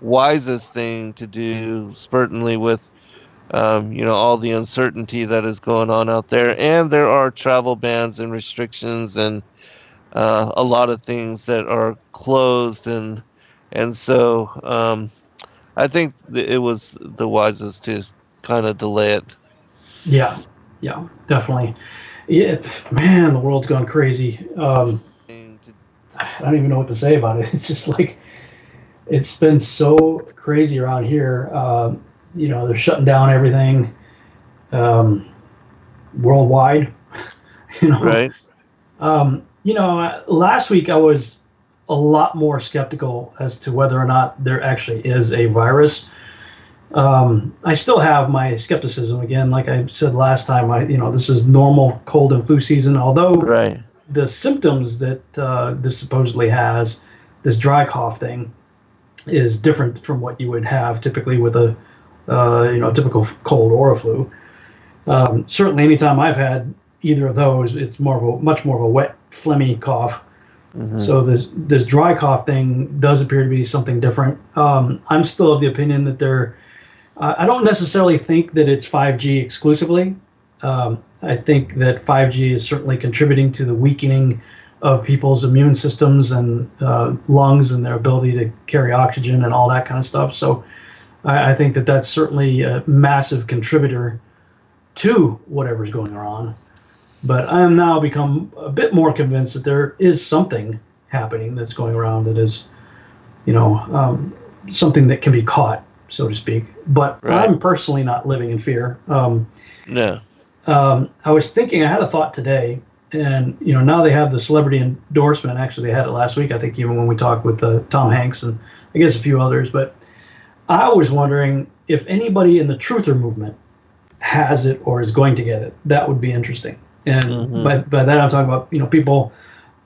wisest thing to do, certainly with all the uncertainty that is going on out there, and there are travel bans and restrictions and a lot of things that are closed, and so I think it was the wisest to kind of delay it. Yeah, yeah, definitely. Yeah, man, the world's gone crazy. I don't even know what to say about it. It's just like it's been so crazy around here. They're shutting down everything um, worldwide. you know, Right? Last week I was a lot more skeptical as to whether or not there actually is a virus. I still have my skepticism again. Like I said last time, this is normal cold and flu season. Although Right. the symptoms that this supposedly has, this dry cough thing, is different from what you would have typically with a typical cold or a flu. Certainly, anytime I've had either of those, it's much more of a wet, phlegmy cough. Hmm. So this dry cough thing does appear to be something different. I'm still of the opinion that I don't necessarily think that it's 5G exclusively. I think that 5G is certainly contributing to the weakening of people's immune systems and lungs and their ability to carry oxygen and all that kind of stuff. So I think that that's certainly a massive contributor to whatever's going on. But I am now become a bit more convinced that there is something happening that's going around that is, something that can be caught, so to speak. But Right. I'm personally not living in fear. No. I was thinking, I had a thought today, and now they have the celebrity endorsement. Actually, they had it last week, I think, even when we talked with Tom Hanks and I guess a few others. But I was wondering if anybody in the truther movement has it or is going to get it. That would be interesting. And Hmm. by that I'm talking about people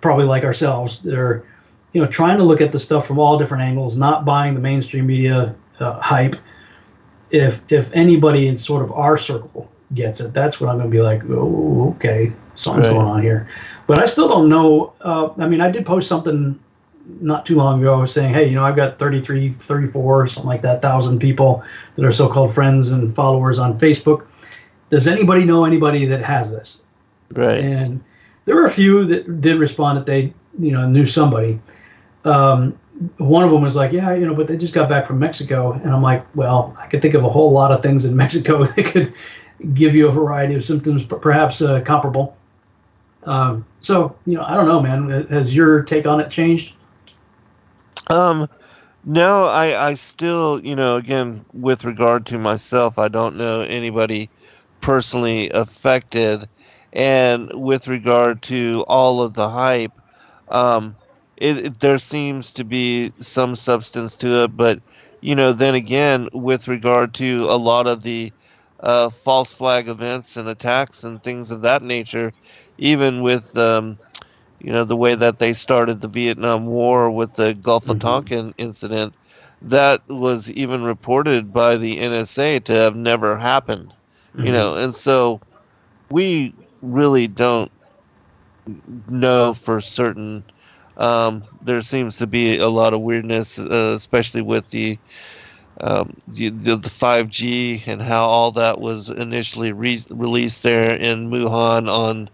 probably like ourselves that are trying to look at the stuff from all different angles, not buying the mainstream media hype. If anybody in sort of our circle gets it, that's when I'm going to be like, oh, okay, something's Right. going on here. But I still don't know. I mean, I did post something not too long ago saying, hey, I've got 33, 34, something like that, thousand people that are so-called friends and followers on Facebook. Does anybody know anybody that has this? Right. And there were a few that did respond that they, knew somebody. Um, One of them was like, yeah, but they just got back from Mexico. And I'm like, well, I could think of a whole lot of things in Mexico that could give you a variety of symptoms, perhaps comparable. I don't know, man. Has your take on it changed? Um, no, I still, again, with regard to myself, I don't know anybody personally affected. And with regard to all of the hype, um, there seems to be some substance to it. But, then again, with regard to a lot of the false flag events and attacks and things of that nature, even with the way that they started the Vietnam War with the Gulf of Mm-hmm. Tonkin incident, that was even reported by the NSA to have never happened. Mm-hmm. And so we really don't know for certain. There seems to be a lot of weirdness, especially with the 5G and how all that was initially released there in Wuhan on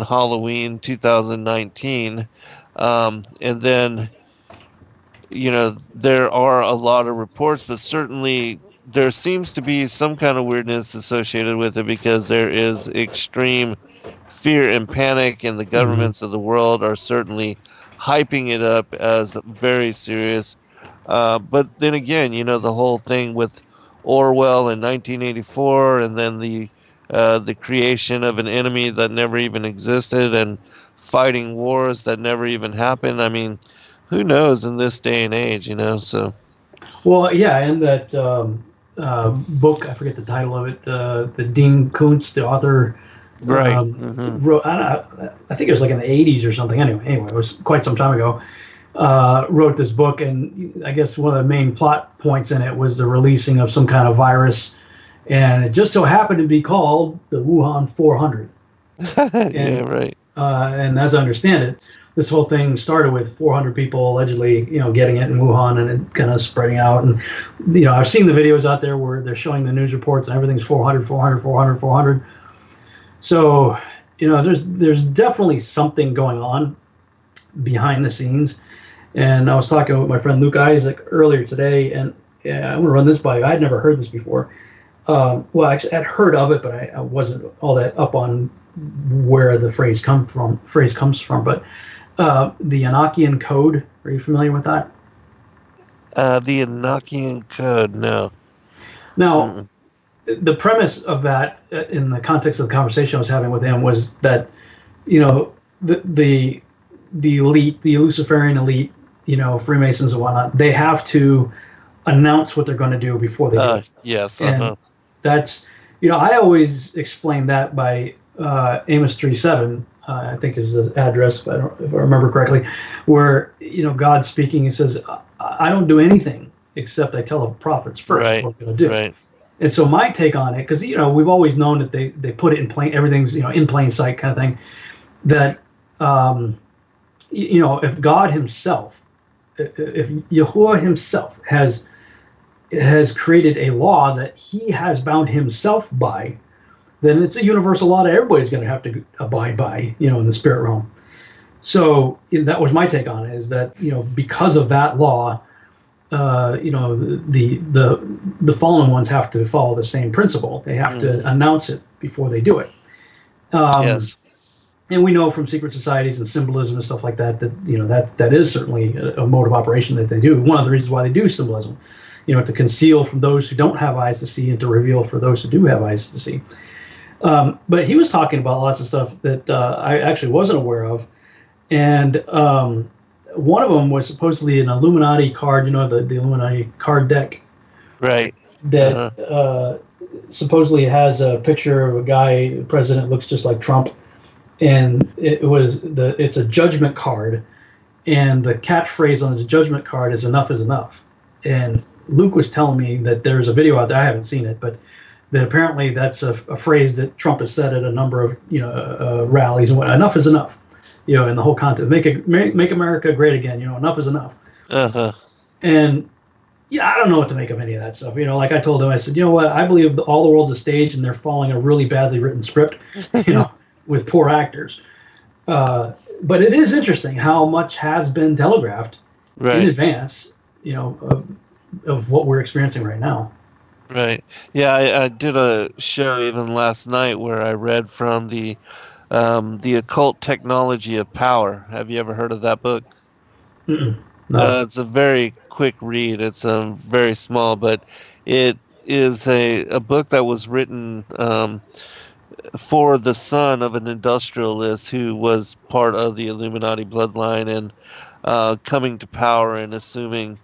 Halloween 2019. And then, there are a lot of reports, but certainly there seems to be some kind of weirdness associated with it because there is extreme fear and panic, and the Mm-hmm. governments of the world are certainly hyping it up as very serious. But then again, the whole thing with Orwell in 1984, and then the creation of an enemy that never even existed, and fighting wars that never even happened. I mean, who knows in this day and age, So Well, yeah, and that book, I forget the title of it, the Dean Koontz, the author, right. Hmm. wrote, I think it was like in the 80s or something. Anyway, it was quite some time ago. Wrote this book, and I guess one of the main plot points in it was the releasing of some kind of virus, and it just so happened to be called the Wuhan 400. Yeah, And right. and as I understand it, this whole thing started with 400 people allegedly, getting it in Wuhan, and it kind of spreading out. And I've seen the videos out there where they're showing the news reports and everything's 400, 400, 400, 400. So, there's definitely something going on behind the scenes. And I was talking with my friend Luke Isaac earlier today, and yeah, I'm gonna run this by you. I'd never heard this before. Well, actually, I'd heard of it, but I wasn't all that up on where the phrase comes from. But the Enochian Code. Are you familiar with that? The Enochian Code, no. Now, Mm-mm. the premise of that, in the context of the conversation I was having with him, was that you know the elite, the Luciferian elite, Freemasons and whatnot, they have to announce what they're going to do before they do it. Yes, And that's, I always explain that by Amos 3:7, I think is the address, if I remember correctly, where, God's speaking, he says, I don't do anything except I tell the prophets first right, what I'm going to do. right, And so my take on it, because, we've always known that they put it in plain, everything's, in plain sight kind of thing, that, if God himself, if Yahuwah himself has created a law that he has bound himself by, then it's a universal law that everybody's going to have to abide by, in the spirit realm. So that was my take on it, is that, because of that law, the fallen ones have to follow the same principle. They have to announce it before they do it. yes, And we know from secret societies and symbolism and stuff like that that is certainly a mode of operation that they do. One of the reasons why they do symbolism, to conceal from those who don't have eyes to see and to reveal for those who do have eyes to see. But he was talking about lots of stuff that I actually wasn't aware of, and one of them was supposedly an Illuminati card, the Illuminati card deck right, that supposedly has a picture of a guy, the president looks just like Trump, and it's a judgment card, and the catchphrase on the judgment card is "enough is enough." And Luke was telling me that there's a video out there, I haven't seen it, but that apparently that's a phrase that Trump has said at a number of rallies and what. Enough is enough, in the whole context. Make America great again. Enough is enough. uh-huh, And yeah, I don't know what to make of any of that stuff. Like I told him, I said, what, I believe all the world's a stage and they're following a really badly written script, with poor actors. But it is interesting how much has been telegraphed in advance, of what we're experiencing right now. right. Yeah, I did a show even last night where I read from the Occult Technology of Power. Have you ever heard of that book? Mm-mm, no. It's a very quick read. It's very small, but it is a book that was written for the son of an industrialist who was part of the Illuminati bloodline and coming to power and assuming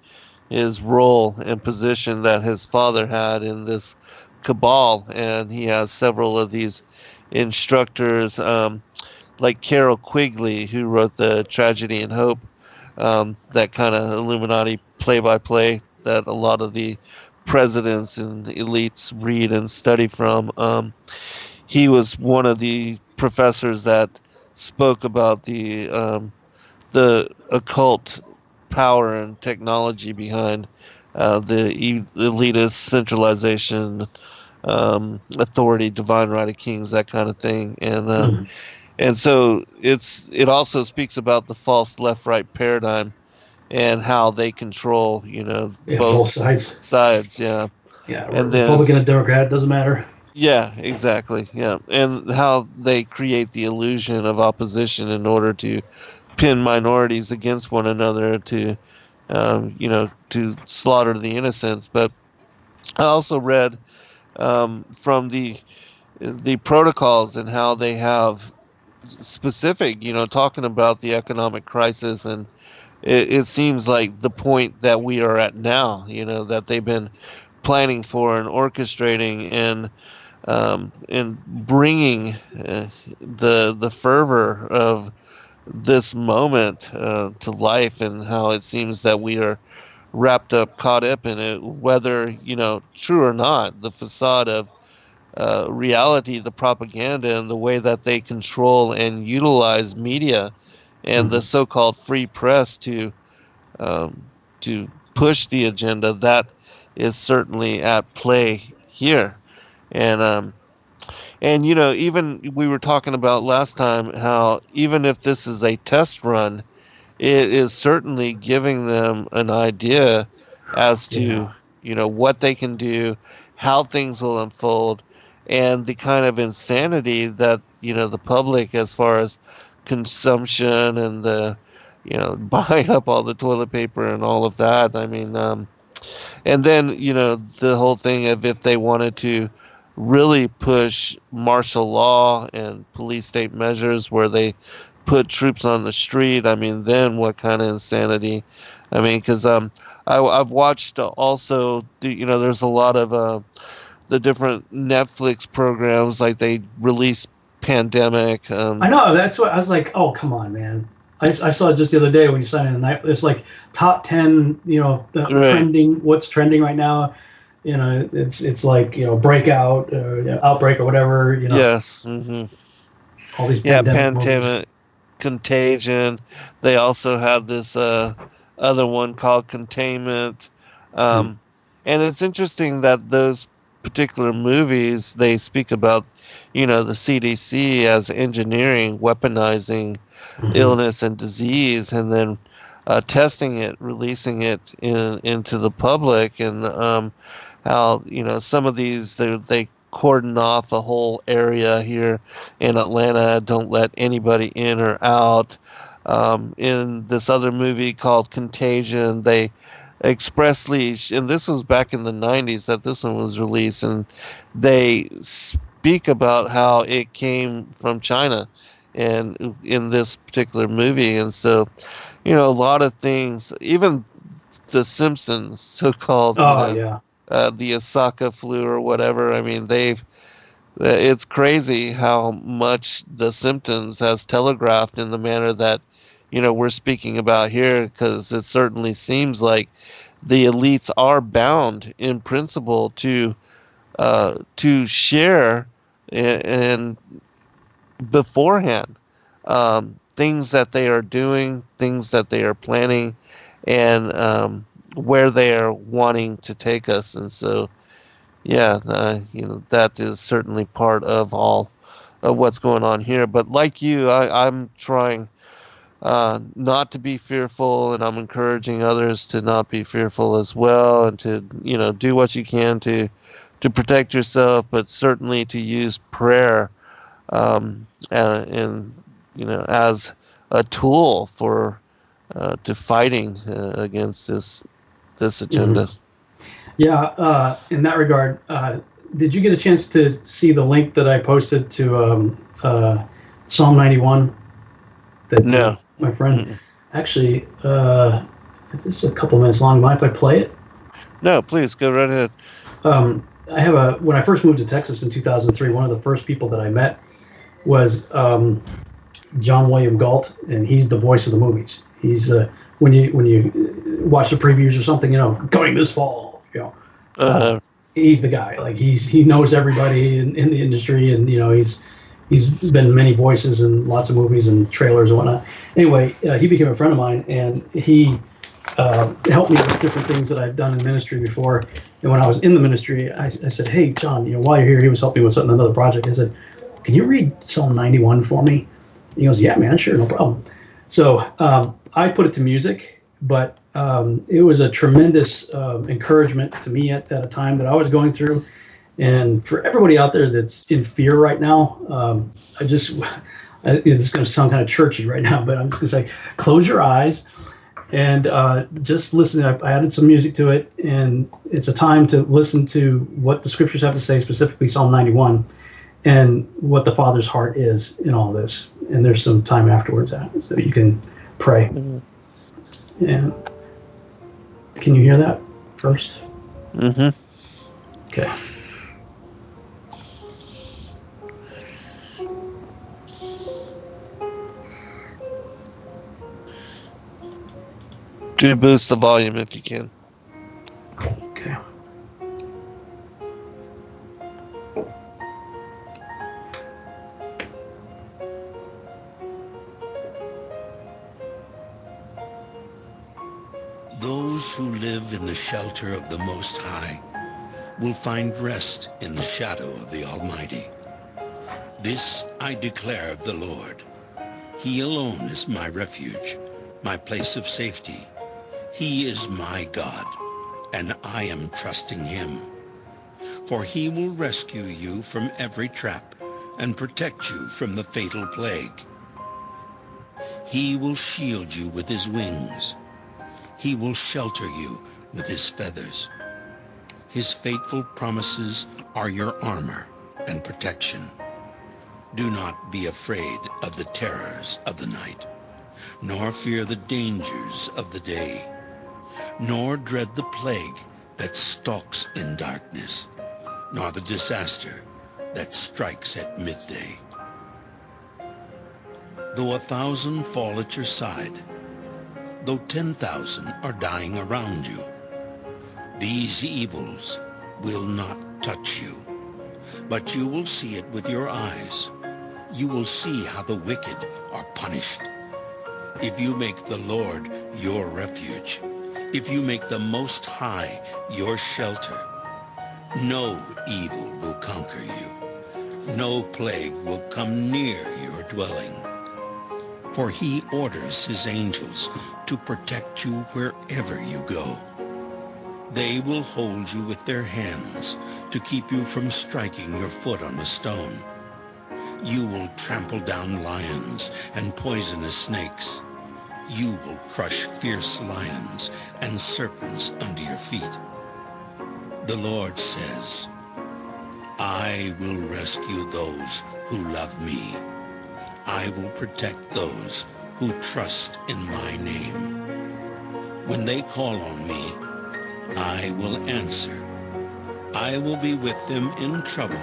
his role and position that his father had in this cabal. And he has several of these instructors, like Carol Quigley, who wrote the Tragedy and Hope, that kind of Illuminati play-by-play that a lot of the presidents and elites read and study from. He was one of the professors that spoke about the occult power and technology behind the elitist centralization, authority, divine right of kings, that kind of thing, and so it also speaks about the false left-right paradigm and how they control, Both both sides. sides, yeah, Yeah, and then Republican and Democrat, doesn't matter. yeah, exactly, yeah, and how they create the illusion of opposition in order to pin minorities against one another to slaughter the innocents. But I also read from the protocols and how they have specific, talking about the economic crisis, and it seems like the point that we are at now, that they've been planning for and orchestrating and bringing the fervor of this moment to life, and how it seems that we are wrapped up, caught up in it, whether true or not. The facade of reality, the propaganda, and the way that they control and utilize media and the Mhm. so-called free press um, to push the agenda, that is certainly at play here. And even we were talking about last time how even if this is a test run, it is certainly giving them an idea as Yeah. to what they can do, how things will unfold, and the kind of insanity that the public, as far as consumption and the buying up all the toilet paper and all of that. I mean, and then the whole thing of if they wanted to really push martial law and police state measures where they put troops on the street. I mean, then what kind of insanity? I mean, because I've watched also, there's a lot of the different Netflix programs like they release Pandemic. I know. That's what I was like. Oh, come on, man. I saw it just the other day when you signed in the night. It's like top 10, the Right. trending, what's trending right now. It's like, breakout, outbreak or whatever, Yes. Hmm. all these Yeah, pandemic movies. Pandemic, Contagion. They also have this other one called Containment. Hmm. Um, and it's interesting that those particular movies they speak about, the CDC as engineering, weaponizing Hmm. illness and disease, and then testing it, releasing it into the public, and how some of these they cordon off a whole area here in Atlanta, don't let anybody in or out. In this other movie called Contagion, they expressly, and this was back in the 90s that this one was released, and they speak about how it came from China and in this particular movie. And so, a lot of things, even the Simpsons, so-called, Oh, yeah. the Osaka flu or whatever. I mean, it's crazy how much the symptoms has telegraphed in the manner that, we're speaking about here, because it certainly seems like the elites are bound in principle to share and beforehand things that they are doing, things that they are planning, and where they are wanting to take us. And so, yeah, that is certainly part of all of what's going on here. But like you, I'm trying not to be fearful, and I'm encouraging others to not be fearful as well, and to do what you can to protect yourself, but certainly to use prayer and as a tool for to fighting against this Hmm. agenda. Yeah. In that regard, did you get a chance to see the link that I posted to Psalm 91 that No. my friend Mm-mm. actually, it's just a couple minutes long. Mind if I play it? No, please go right ahead. I have when I first moved to Texas in 2003, one of the first people that I met was John William Galt, and he's the voice of the movies. He's when you watch the previews or something, coming this fall, Uh, he's the guy. Like he knows everybody in the industry, and he's been many voices in lots of movies and trailers and whatnot. Anyway, he became a friend of mine, and he helped me with different things that I've done in ministry before. And when I was in the ministry, I said, "Hey, John, while you're here," he was helping me with something, another project. I said, "Can you read Psalm 91 for me?" He goes, "Yeah, man, sure, no problem." So I put it to music, but it was a tremendous encouragement to me at a time that I was going through. And for everybody out there that's in fear right now, it's going to sound kind of churchy right now, but I'm just going to say, close your eyes and just listen. I added some music to it, and it's a time to listen to what the scriptures have to say, specifically Psalm 91, and what the Father's heart is in all this. And there's some time afterwards so you can pray. mm-hmm. And can you hear that first? Mm-hmm. Okay. Do boost the volume if you can. Okay. who live in the shelter of the Most High will find rest in the shadow of the Almighty. This I declare of the Lord. He alone is my refuge, my place of safety. He is my God, and I am trusting him. For he will rescue you from every trap and protect you from the fatal plague. He will shield you with his wings. He will shelter you with his feathers. His faithful promises are your armor and protection. Do not be afraid of the terrors of the night, nor fear the dangers of the day, nor dread the plague that stalks in darkness, nor the disaster that strikes at midday. Though 1,000 fall at your side, though 10,000 are dying around you, these evils will not touch you, but you will see it with your eyes. You will see how the wicked are punished. If you make the Lord your refuge, if you make the Most High your shelter, no evil will conquer you. No plague will come near your dwelling. For he orders his angels to protect you wherever you go. They will hold you with their hands to keep you from striking your foot on a stone. You will trample down lions and poisonous snakes. You will crush fierce lions and serpents under your feet. The Lord says, I will rescue those who love me. I will protect those who trust in my name. When they call on me, I will answer. I will be with them in trouble.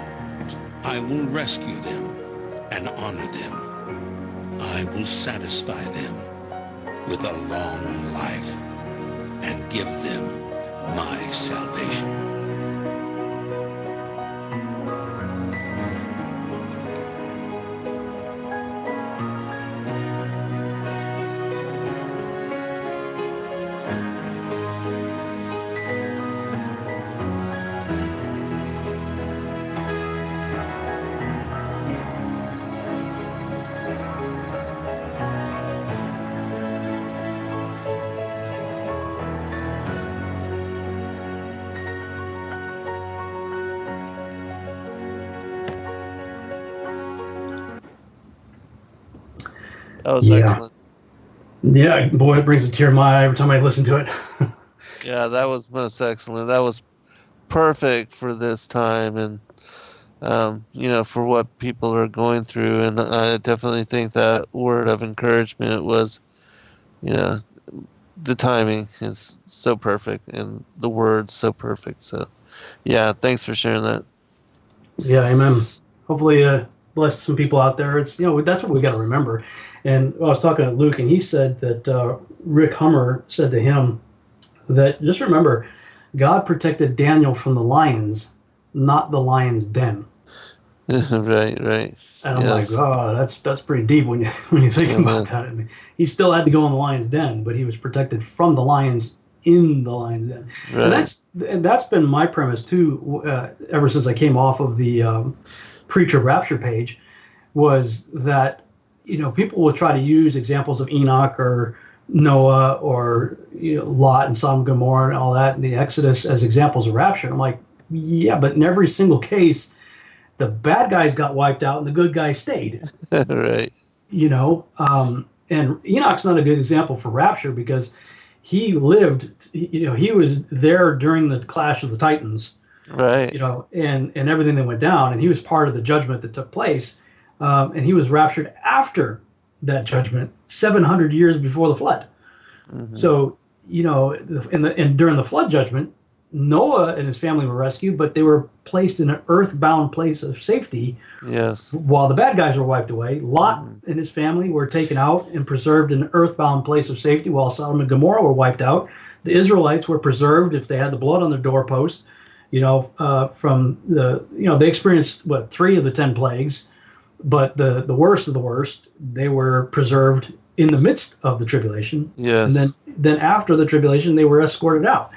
I will rescue them and honor them. I will satisfy them with a long life and give them my salvation. That was Yeah. excellent. Yeah, boy, it brings a tear to my eye every time I listen to it. Yeah, that was most excellent. That was perfect for this time and for what people are going through. And I definitely think that word of encouragement was, you know, the timing is so perfect and the words so perfect. So, yeah, thanks for sharing that. Yeah, amen. Hopefully, bless some people out there. It's that's what we got to remember. And I was talking to Luke, and he said that Rick Hummer said to him that just remember, God protected Daniel from the lions, not the lion's den. Right, right. And I'm like, Yes. oh, that's pretty deep when you when you think about Amen. that. I mean, he still had to go in the lion's den, but he was protected from the lions in the lion's den. And Right. that's been my premise too, ever since I came off of the preacher rapture page, was that people will try to use examples of Enoch or Noah or Lot and Sodom and Gomorrah and all that, and the Exodus as examples of rapture. I'm like, yeah, but in every single case, the bad guys got wiped out and the good guys stayed. Right. And Enoch's not a good example for rapture because he lived. He was there during the clash of the Titans. Right. And everything that went down, and he was part of the judgment that took place. And he was raptured after that judgment, 700 years before the flood. Hmm. So, and during the flood judgment, Noah and his family were rescued, but they were placed in an earthbound place of safety Yes. while the bad guys were wiped away. Lot Mhm. and his family were taken out and preserved in an earthbound place of safety while Sodom and Gomorrah were wiped out. The Israelites were preserved if they had the blood on their doorposts, from they experienced, 3 of the 10 plagues, but the worst of the worst, they were preserved in the midst of the tribulation, and Yes. then after the tribulation, they were escorted out.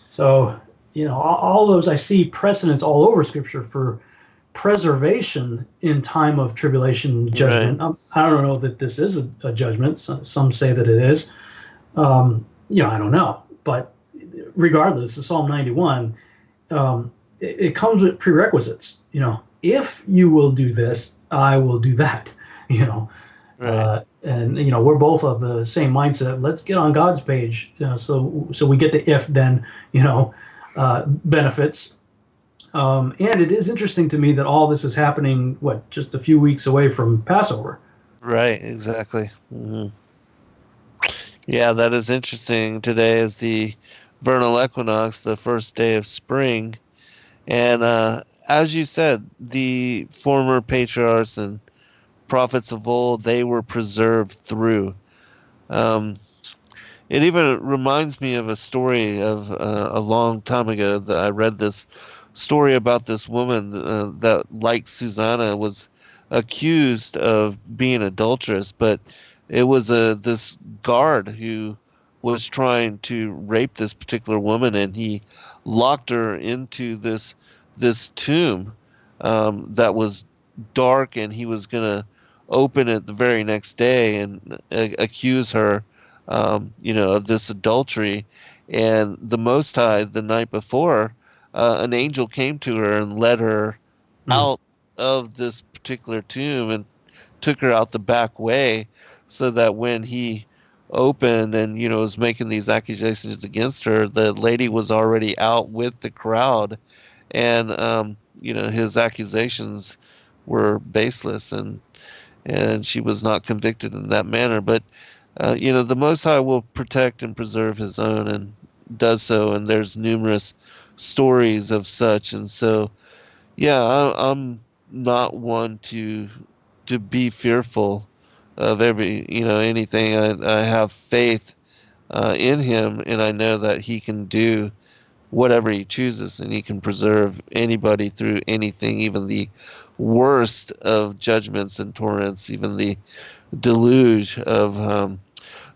So, all those, I see precedents all over Scripture for preservation in time of tribulation Right. judgment. I don't know that this is a judgment. Some say that it is. I don't know. But regardless, the Psalm 91, it comes with prerequisites. If you will do this, I will do that. You know, Right. and we're both of the same mindset. Let's get on God's page. So we get the if then benefits. And it is interesting to me that all this is happening, just a few weeks away from Passover. Right. Exactly. Yeah, that is interesting. Today is the vernal equinox, the first day of spring. And as you said, the former patriarchs and prophets of old, they were preserved through. Um, it even reminds me of a story of a long time ago that I read this story about this woman that, like Susanna, was accused of being adulterous, but it was this guard who was trying to rape this particular woman, and he locked her into this tomb that was dark, and he was gonna open it the very next day and accuse her, of this adultery. And the Most High, the night before, an angel came to her and led her Mm. out of this particular tomb and took her out the back way, so that when he opened and was making these accusations against her, the lady was already out with the crowd, and his accusations were baseless, and she was not convicted in that manner. But the Most High will protect and preserve His own, and does so. And there's numerous stories of such. And so, yeah, I'm not one to be fearful of anything. I have faith in Him, and I know that He can do whatever He chooses, and He can preserve anybody through anything, even the worst of judgments and torrents, even the deluge of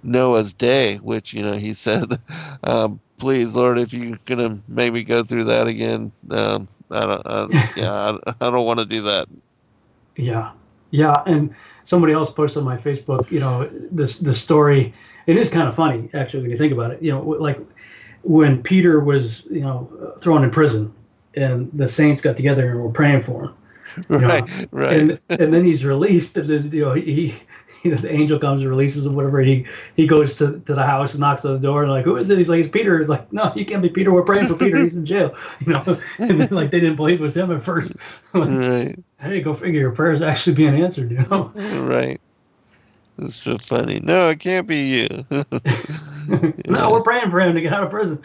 Noah's day, which He said, "Please, Lord, if you're gonna make me go through that again, I don't want to do that." Yeah, yeah. And somebody else posted on my Facebook, this story. It is kind of funny, actually, when you think about it. Like when Peter was, thrown in prison, and the saints got together and were praying for him. you Right, know, right. and then he's released, and then, the angel comes and releases him, whatever. He goes to the house and knocks on the door, and like, who is it? He's like, it's Peter. He's like, no, you can't be Peter. We're praying for Peter. He's in jail. And then like they didn't believe it was him at first. Like, Right, hey, go figure. Your prayers actually being answered. right. It's so funny. No, it can't be you. No, we're Yes. praying for him to get out of prison.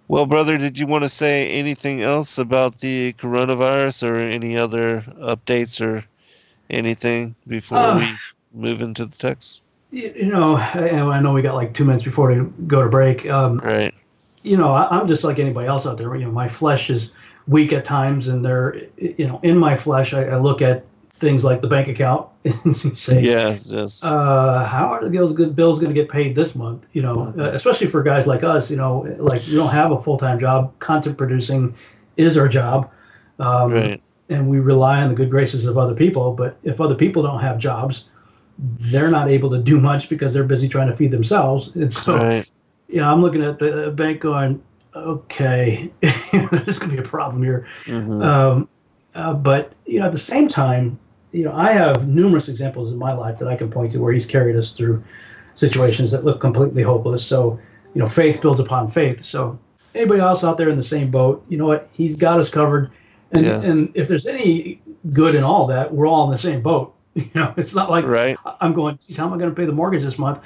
Well, brother, did you want to say anything else about the coronavirus or any other updates or anything before uh, we move into the text? I know we got like 2 minutes before to go to break. Right. I'm just like anybody else out there. My flesh is weak at times, and in my flesh, I look at things like the bank account and say, Yes, yes. how are the bills going to get paid this month? Mhm. Especially for guys like us. Like we don't have a full time job. Content producing is our job, um, Right, and we rely on the good graces of other people. But if other people don't have jobs, they're not able to do much because they're busy trying to feed themselves. And so, right. I'm looking at the bank going, okay, there's going to be a problem here. Hmm. Um, but at the same time, I have numerous examples in my life that I can point to where He's carried us through situations that look completely hopeless. So, faith builds upon faith. So, anybody else out there in the same boat, you know what? He's got us covered. And Yes. if there's any good in all that, we're all in the same boat. It's not like Right. I'm going, geez, how am I going to pay the mortgage this month?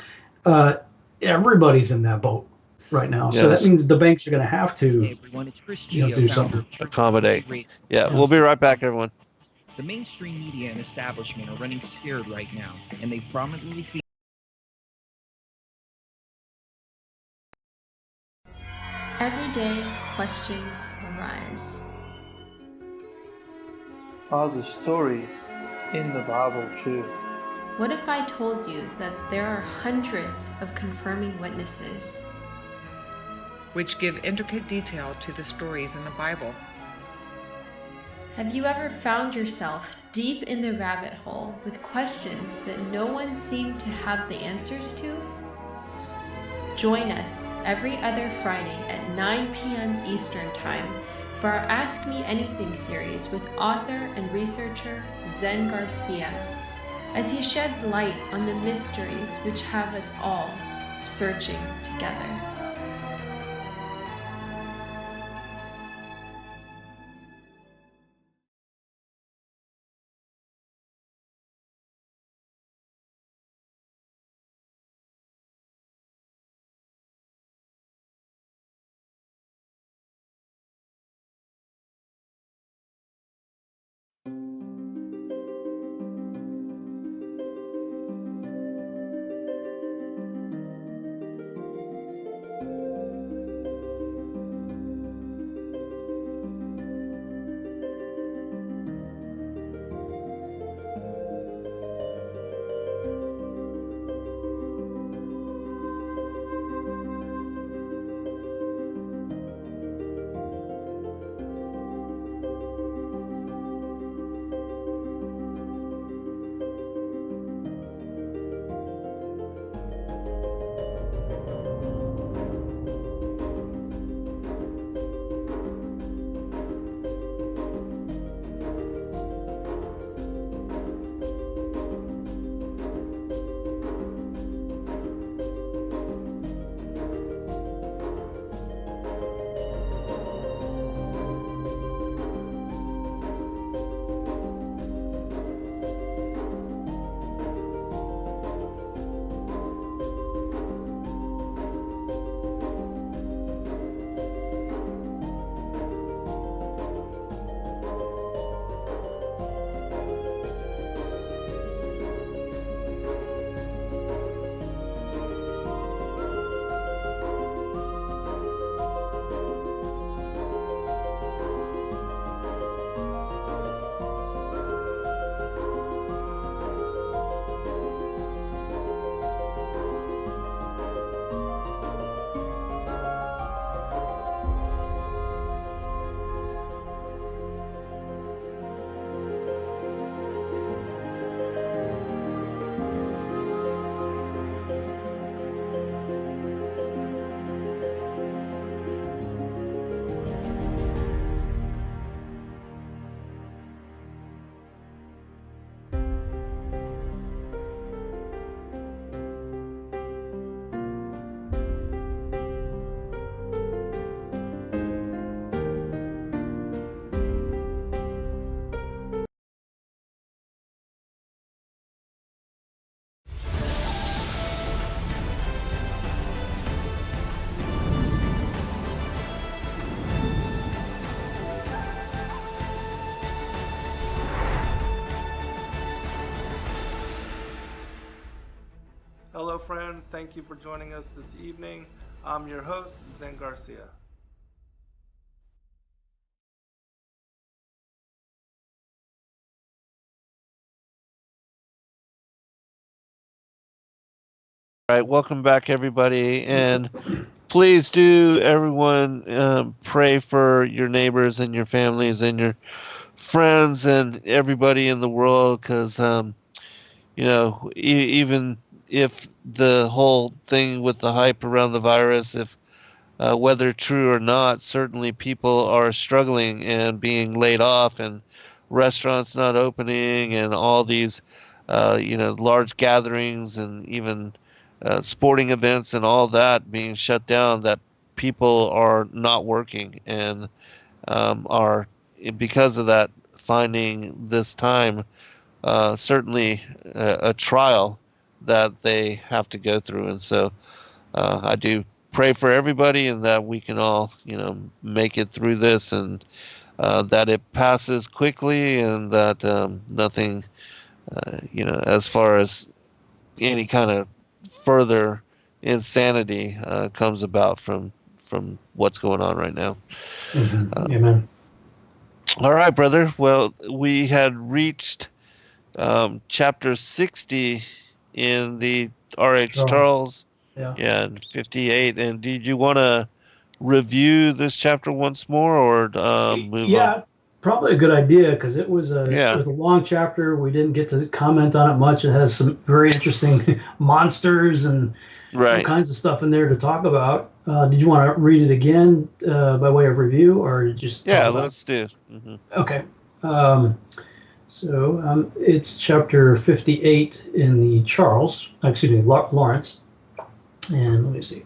Uh, Everybody's in that boat right now. So that Yes. means the banks are going to have Hey to, everyone, it's Chris do Gio, founder something. of True Accommodate. Radio. Yeah, Yeah. we'll be right back, everyone. The mainstream media and establishment are running scared right now, and they've prominently featured Every day, questions arise. Are the stories in the Bible true? What if I told you that there are hundreds of confirming witnesses, which give intricate detail to the stories in the Bible? Have you ever found yourself deep in the rabbit hole with questions that no one seemed to have the answers to? Join us every other Friday at 9 p.m. Eastern Time for our Ask Me Anything series with author and researcher Zen Garcia, as he sheds light on the mysteries which have us all searching together. Hello friends, thank you for joining us this evening. I'm your host, Zen Garcia. All right, welcome back, everybody, and please do, everyone, pray for your neighbors and your families and your friends and everybody in the world, because even if the whole thing with the hype around the virus, if whether true or not, certainly people are struggling and being laid off, and restaurants not opening, and all these, large gatherings, and even sporting events and all that being shut down. That people are not working and are, because of that, finding this time certainly a trial that they have to go through. And so I do pray for everybody, and that we can all, make it through this, and that it passes quickly, and that nothing, as far as any kind of further insanity comes about from what's going on right now. Mm-hmm. Amen. All right, brother. Well, we had reached chapter 60 in the R.H. Charles. Charles, Yeah. yeah, and 58. And did you want to review this chapter once more, or move on? Yeah, probably a good idea because it Yeah, was a long chapter. We didn't get to comment on it much. It has some very interesting monsters and all right. kinds of stuff in there to talk about. Did you want to read it again by way of review, or just talk Yeah, about let's do. it? Okay. Um, it's chapter 58 in the Charles, excuse me, Lawrence. And let me see.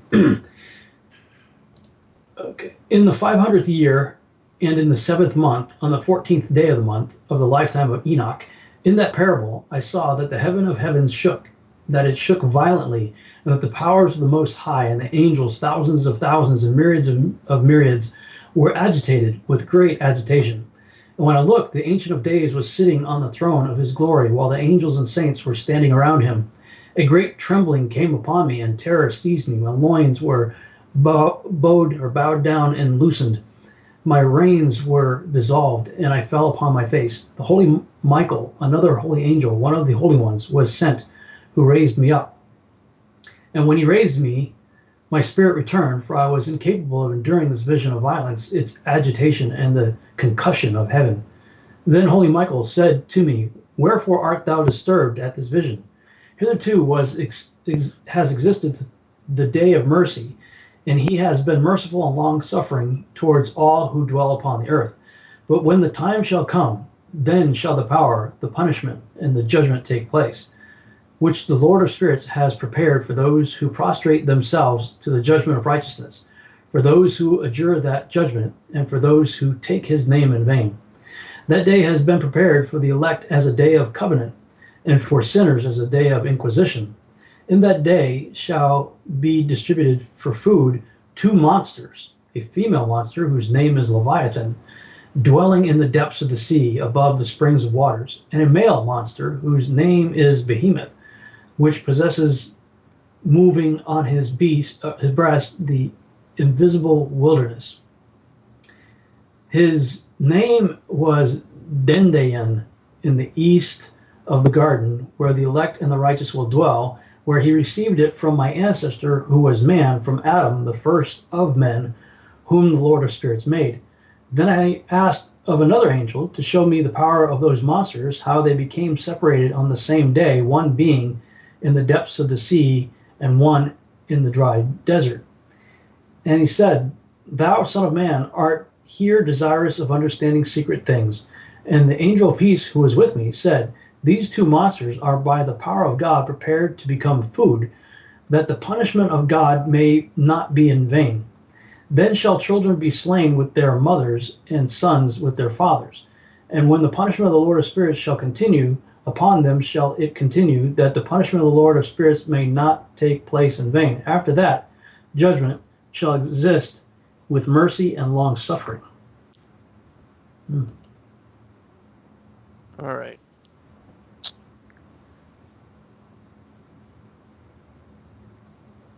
Okay. In the 500th year and in the 7th month, on the 14th day of the month of the lifetime of Enoch, in that parable I saw that the heaven of heavens shook, that it shook violently, and that the powers of the Most High and the angels, thousands of thousands and myriads of myriads, were agitated with great agitation. And when I looked, the Ancient of Days was sitting on the throne of his glory, while the angels and saints were standing around him. A great trembling came upon me, and terror seized me. My loins were bowed down and loosened. My reins were dissolved, and I fell upon my face. The holy Michael, another holy angel, one of the holy ones, was sent, who raised me up. And when he raised me, my spirit returned, for I was incapable of enduring this vision of violence, its agitation, and the concussion of heaven. Then holy Michael said to me, "Wherefore art thou disturbed at this vision? Hitherto has existed the day of mercy, and he has been merciful and long-suffering towards all who dwell upon the earth. But when the time shall come, then shall the power, the punishment, and the judgment take place, which the Lord of spirits has prepared for those who prostrate themselves to the judgment of righteousness, for those who adjure that judgment, and for those who take his name in vain. That day has been prepared for the elect as a day of covenant, and for sinners as a day of inquisition. In that day shall be distributed for food 2 monsters, a female monster whose name is Leviathan, dwelling in the depths of the sea above the springs of waters, and a male monster whose name is Behemoth, which possesses, moving on his breast, the invisible wilderness. His name was Dendayan, in the east of the garden, where the elect and the righteous will dwell, where he received it from my ancestor, who was man, from Adam, the first of men, whom the Lord of spirits made. Then I asked of another angel to show me the power of those monsters, how they became separated on the same day, one being in the depths of the sea, and one in the dry desert. And he said, "Thou, son of man, art here desirous of understanding secret things." And the angel of peace who was with me said, "These 2 monsters are by the power of God prepared to become food, that the punishment of God may not be in vain. Then shall children be slain with their mothers, and sons with their fathers. And when the punishment of the Lord of spirits shall continue, upon them shall it continue, that the punishment of the Lord of spirits may not take place in vain. After that, judgment shall exist with mercy and long suffering." All right.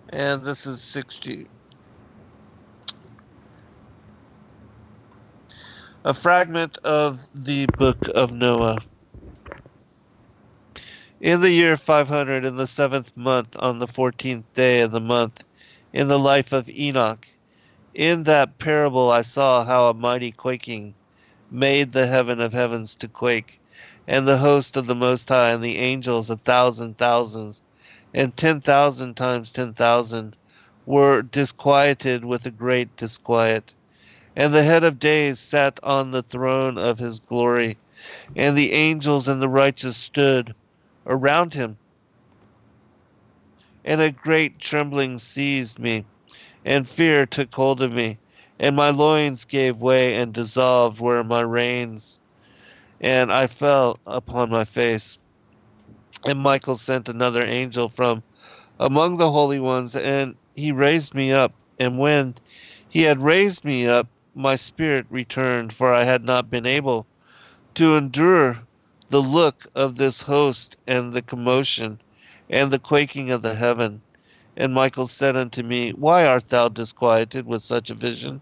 And this is 60. A fragment of the Book of Noah. In the year 500, in the 7th month, on the 14th day of the month, in the life of Enoch, in that parable I saw how a mighty quaking made the heaven of heavens to quake, and the host of the Most High, and the angels 1,000 thousands, and 10,000 times 10,000, were disquieted with a great disquiet. And the head of days sat on the throne of his glory, and the angels and the righteous stood around him. And a great trembling seized me, and fear took hold of me, and my loins gave way and dissolved were my reins, and I fell upon my face. And Michael sent another angel from among the holy ones, and he raised me up. And when he had raised me up, my spirit returned, for I had not been able to endure the look of this host, and the commotion, and the quaking of the heaven. And Michael said unto me, Why art thou disquieted with such a vision?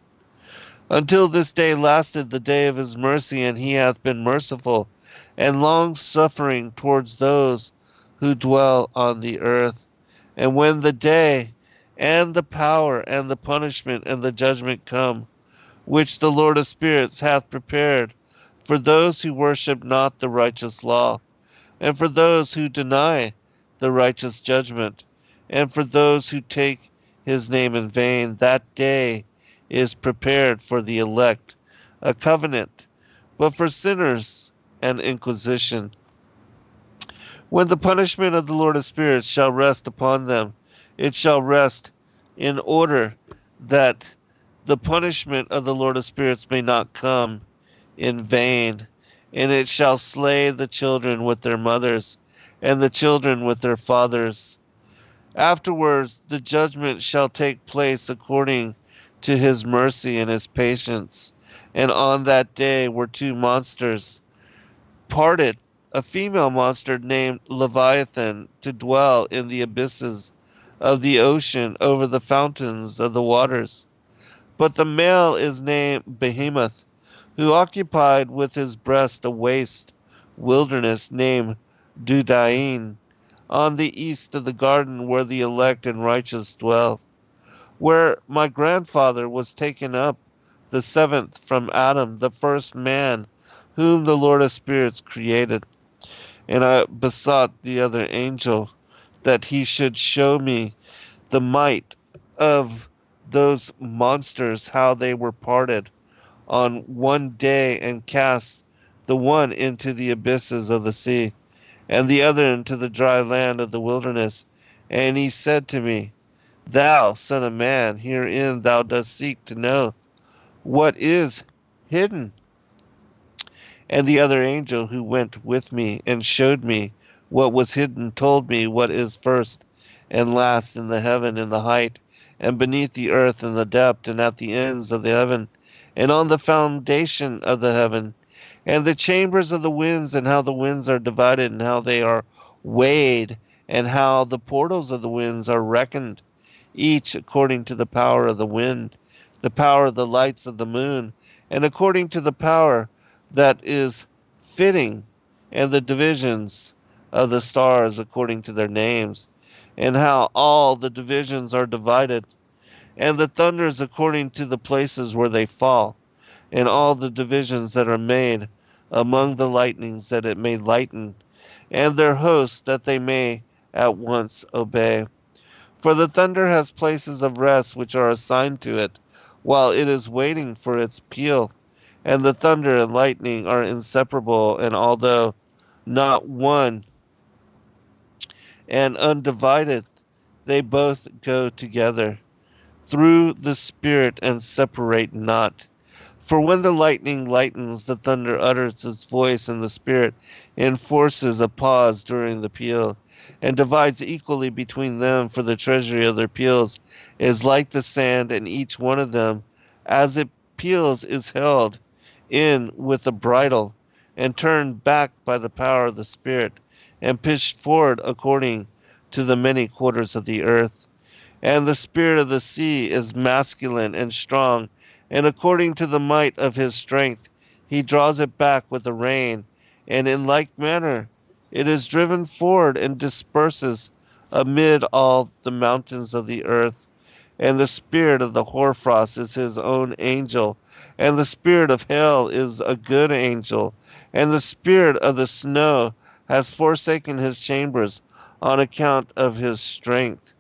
Until this day lasted the day of his mercy, and he hath been merciful, and long suffering towards those who dwell on the earth. And when the day and the power and the punishment and the judgment come, which the Lord of spirits hath prepared for those who worship not the righteous law, and for those who deny the righteous judgment, and for those who take his name in vain, that day is prepared for the elect, a covenant, but for sinners an inquisition. When the punishment of the Lord of spirits shall rest upon them, it shall rest in order that the punishment of the Lord of spirits may not come in vain. And it shall slay the children with their mothers, and the children with their fathers. Afterwards the judgment shall take place according to his mercy and his patience. And on that day were two monsters parted, a female monster named Leviathan, to dwell in the abysses of the ocean over the fountains of the waters. But the male is named Behemoth, who occupied with his breast a waste wilderness named Dudain, on the east of the garden where the elect and righteous dwell, where my grandfather was taken up, the seventh from Adam, the first man, whom the Lord of spirits created. And I besought the other angel that he should show me the might of those monsters, how they were parted on one day, and cast the one into the abysses of the sea, and the other into the dry land of the wilderness. And he said to me, Thou, son of man, herein thou dost seek to know what is hidden. And the other angel who went with me and showed me what was hidden told me what is first and last in the heaven in the height, and beneath the earth in the depth, and at the ends of the heaven, and on the foundation of the heaven, and the chambers of the winds, and how the winds are divided, and how they are weighed, and how the portals of the winds are reckoned, each according to the power of the wind, the power of the lights of the moon, and according to the power that is fitting, and the divisions of the stars according to their names, and how all the divisions are divided, and the thunders according to the places where they fall, and all the divisions that are made among the lightnings, that it may lighten, and their hosts, that they may at once obey. For the thunder has places of rest which are assigned to it, while it is waiting for its peal. And the thunder and lightning are inseparable, and although not one and undivided, they both go together through the Spirit and separate not. For when the lightning lightens, the thunder utters its voice, and the Spirit enforces a pause during the peal, and divides equally between them, for the treasury of their peals is like the sand, and each one of them, as it peals, is held in with a bridle, and turned back by the power of the Spirit, and pitched forward according to the many quarters of the earth. And the spirit of the sea is masculine and strong, and according to the might of his strength he draws it back with the rain, and in like manner it is driven forward and disperses amid all the mountains of the earth. And the spirit of the hoarfrost is his own angel, and the spirit of hell is a good angel, and the spirit of the snow has forsaken his chambers on account of his strength.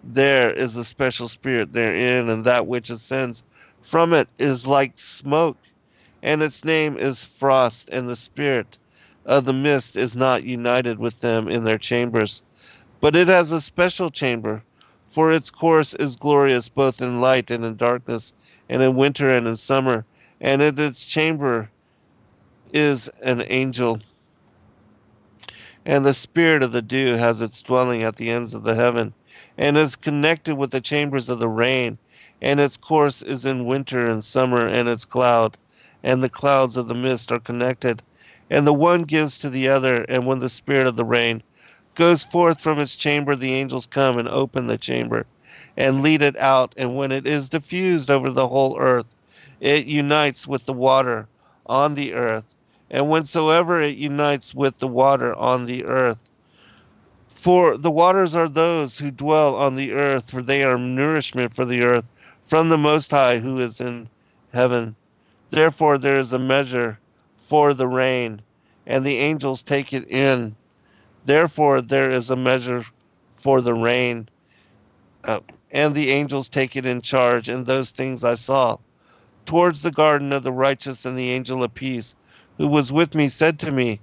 There is a special spirit therein, and that which ascends from it is like smoke, and its name is frost, and the spirit of the mist is not united with them in their chambers, but it has a special chamber, for its course is glorious both in light and in darkness, and in winter and in summer, and in its chamber is an angel. And the spirit of the dew has its dwelling at the ends of the heaven, and is connected with the chambers of the rain, and its course is in winter and summer, and its cloud and the clouds of the mist are connected, and the one gives to the other. And when the spirit of the rain goes forth from its chamber, the angels come and open the chamber, and lead it out, and when it is diffused over the whole earth, it unites with the water on the earth, and whensoever it unites with the water on the earth. For the waters are those who dwell on the earth, for they are nourishment for the earth from the Most High who is in heaven. Therefore there is a measure for the rain, and the angels take it in. Therefore there is a measure for the rain, uh, and the angels take it in charge. And those things I saw towards the garden of the righteous, and the angel of peace, who was with me, said to me,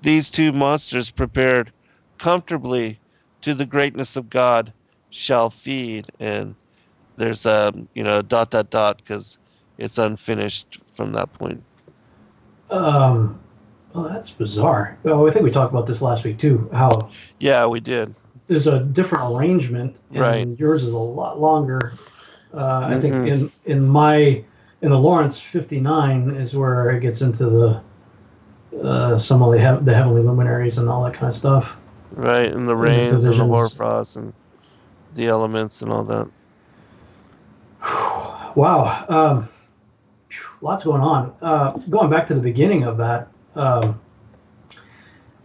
these two monsters prepared comfortably to the greatness of God shall feed. And there's a, dot, dot, dot, because it's unfinished from that point. Well, that's bizarre. Well, I think we talked about this last week too. How Yeah, we did. there's a different arrangement, and Right. yours is a lot longer. I think Mhm. in the Lawrence 59 is where it gets into the some of the heavenly luminaries and all that kind of stuff. Right, and the And the rains and the divisions. hoarfrost and the elements and all that. Wow, lots going on. Going back to the beginning of that,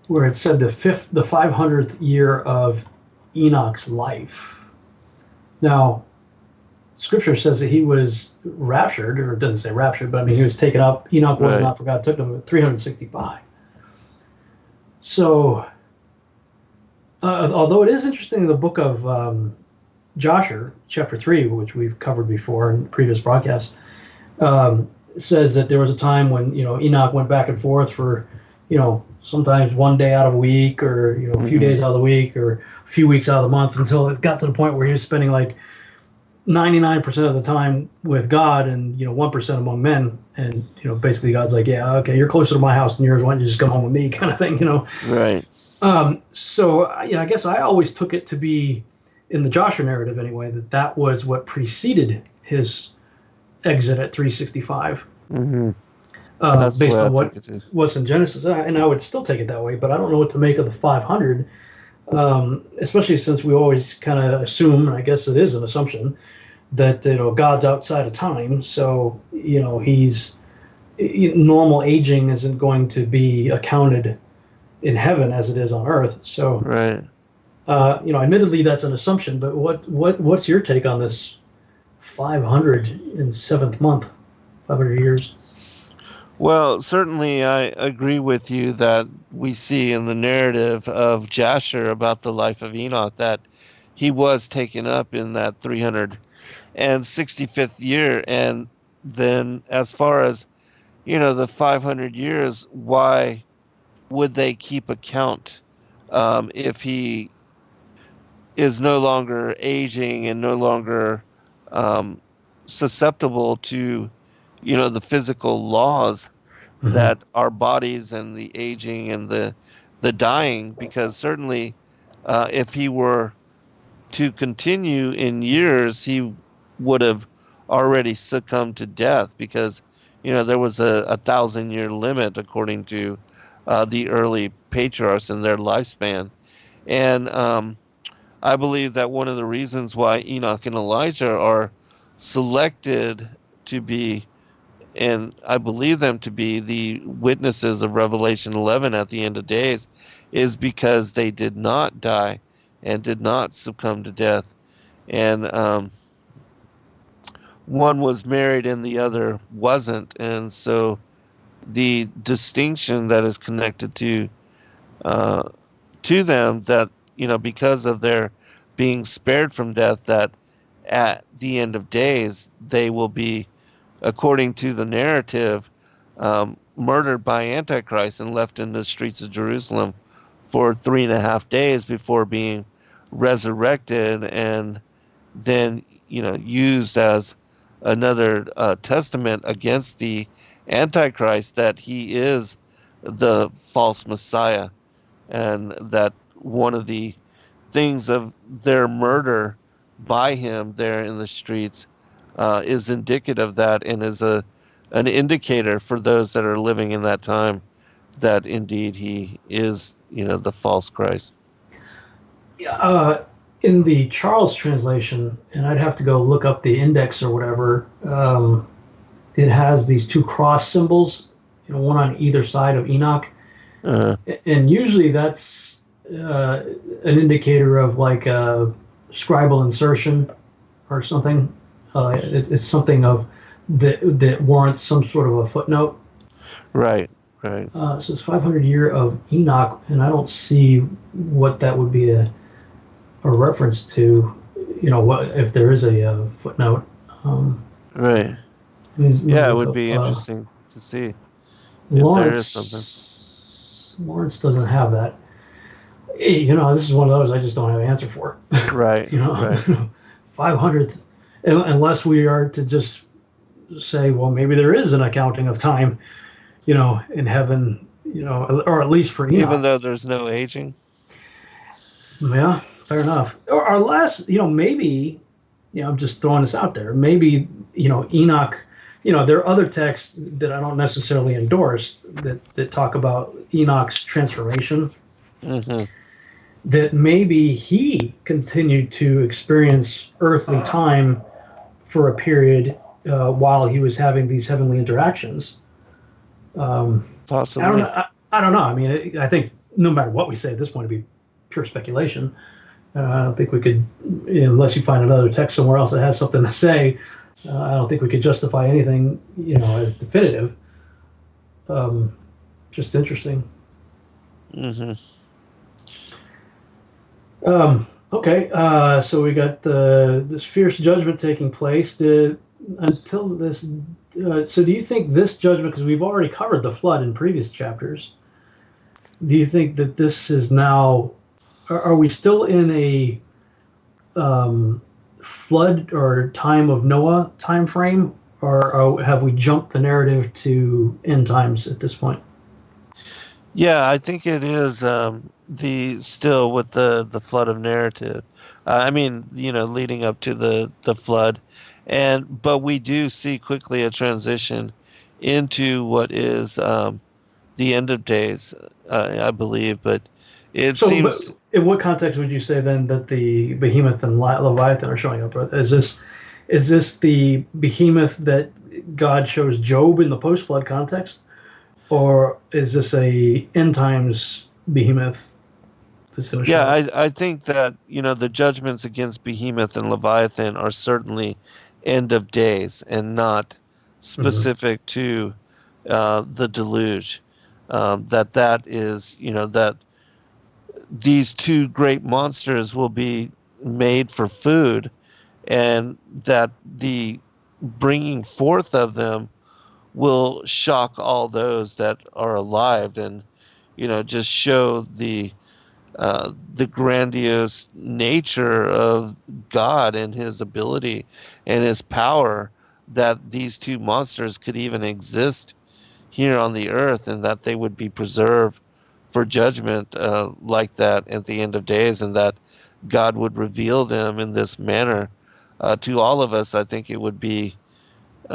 where it said the 500th year of Enoch's life. Now, Scripture says that he was raptured, or it doesn't say raptured, but I mean he was taken up. Enoch was Right. not, for God took him at 365. So, although it is interesting in the book of Joshua, chapter 3, which we've covered before in previous broadcasts, says that there was a time when Enoch went back and forth for sometimes one day out of a week, or a few days out of the week, or a few weeks out of the month, until it got to the point where he was spending like 99% of the time with God and 1% among men. And basically God's like, yeah, okay, you're closer to my house than yours, why don't you just come home with me, kind of thing. Right. So I guess I always took it to be, in the Joshua narrative anyway, that was what preceded his exit at 365. Mm-hmm. Based the way I on what took it too. was in Genesis, and I would still take it that way, but I don't know what to make of the 500, especially since we always kind of assume, and I guess it is an assumption, that God's outside of time, so he's normal aging isn't going to be accounted in heaven as it is on earth. So, Right. Admittedly that's an assumption, but what's your take on this 507th month, 500 years? Well, certainly I agree with you that we see in the narrative of Jasher about the life of Enoch that he was taken up in that 365th year. And then as far as, the 500 years, why would they keep account if he is no longer aging and no longer um, susceptible to, the physical laws that our bodies and the aging and the dying? Because certainly, if he were to continue in years, he would have already succumbed to death, because there was a 1,000-year limit according to the early patriarchs in their lifespan. And I believe that one of the reasons why Enoch and Elijah are selected to be, and I believe them to be, the witnesses of Revelation 11 at the end of days, is because they did not die and did not succumb to death. And one was married and the other wasn't. And so the distinction that is connected to them, that because of their being spared from death, that at the end of days they will be, according to the narrative, murdered by Antichrist and left in the streets of Jerusalem for 3.5 days before being resurrected, and then used as another testament against the Antichrist that he is the false Messiah, and that one of the things of their murder by him there in the streets is indicative of that, and is an indicator for those that are living in that time that indeed he is the false Christ. In the Charles translation, and I'd have to go look up the index or whatever, it has these two cross symbols, one on either side of Enoch, Uh, and usually that's an indicator of like a scribal insertion or something. It's something of that warrants some sort of a footnote. right, right. So it's 500 year of Enoch, and I don't see what that would be a reference to. What if there is a footnote? Right. Yeah, it would be interesting to see if there is something. Lawrence doesn't have that. This is one of those I just don't have an answer for. Right. Right. 500th, unless we are to just say, well, maybe there is an accounting of time, in heaven, or at least for Enoch. Even though there's no aging. Yeah, fair enough. Or our last, maybe, I'm just throwing this out there. Maybe, Enoch, there are other texts that I don't necessarily endorse that talk about Enoch's transformation. Mm-hmm. That maybe he continued to experience earthly time for a period while he was having these heavenly interactions. Possibly. I don't know. I mean, I think no matter what we say at this point, it'd be pure speculation. I don't think we could, unless you find another text somewhere else that has something to say, I don't think we could justify anything, as definitive. Just interesting. Mm-hmm. Okay, so we got this fierce judgment taking place. Until this, so do you think this judgment, because we've already covered the flood in previous chapters, do you think that this is now, are we still in a flood or time of Noah time frame, or have we jumped the narrative to end times at this point? Yeah, I think it is the still with the flood of narrative. I mean, leading up to the flood, but we do see quickly a transition into what is the end of days, I believe. But it seems. But in what context would you say then that the behemoth and Leviathan are showing up? Is this the behemoth that God shows Job in the post-flood context? Or is this a end times behemoth that's going to show up? I think that the judgments against Behemoth and Leviathan are certainly end of days and not specific to the deluge. That is that these two great monsters will be made for food, and that the bringing forth of them will shock all those that are alive, and just show the grandiose nature of God and his ability and his power, that these two monsters could even exist here on the earth, and that they would be preserved for judgment like that at the end of days, and that God would reveal them in this manner to all of us. I think it would be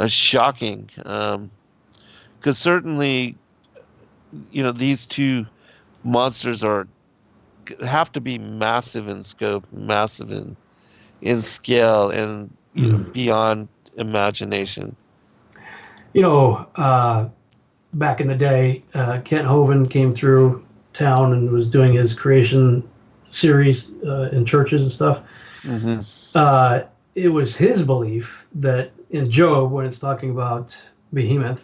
shocking, because certainly these two monsters have to be massive in scope, massive in scale, and beyond imagination. Back in the day, Kent Hovind came through town and was doing his creation series in churches and stuff. Mm-hmm. It was his belief that in Job, when it's talking about Behemoth,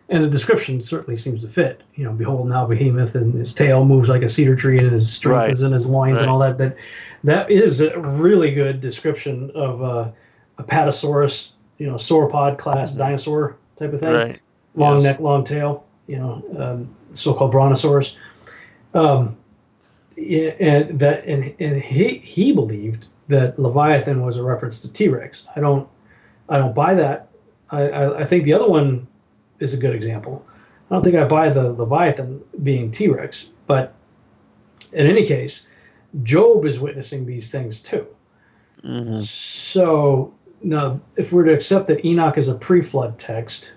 and the description certainly seems to fit, behold now Behemoth, and his tail moves like a cedar tree, and his strength is in his loins, and all that. That is a really good description of a Apatosaurus, sauropod class dinosaur type of thing. Right. Long neck, long tail, so-called brontosaurus. And he believed that Leviathan was a reference to T-Rex. I don't buy that. I think the other one is a good example. I don't think I buy the Leviathan being T-Rex, but in any case, Job is witnessing these things too. Mm-hmm. So now, if we're to accept that Enoch is a pre-flood text,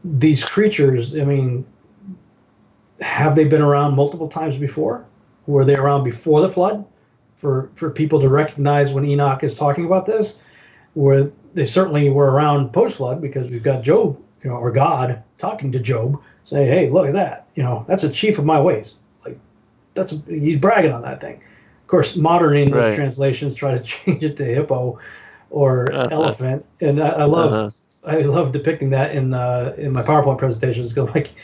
these creatures, I mean, have they been around multiple times before? Were they around before the flood for people to recognize when Enoch is talking about this? Where they certainly were around post-flood, because we've got Job or God talking to Job, say, hey, look at that. That's a chief of my ways. Like he's bragging on that thing. Of course, modern English Right. translations try to change it to hippo or Uh-huh. elephant, and I love Uh-huh. I love depicting that in my PowerPoint presentations. Go like,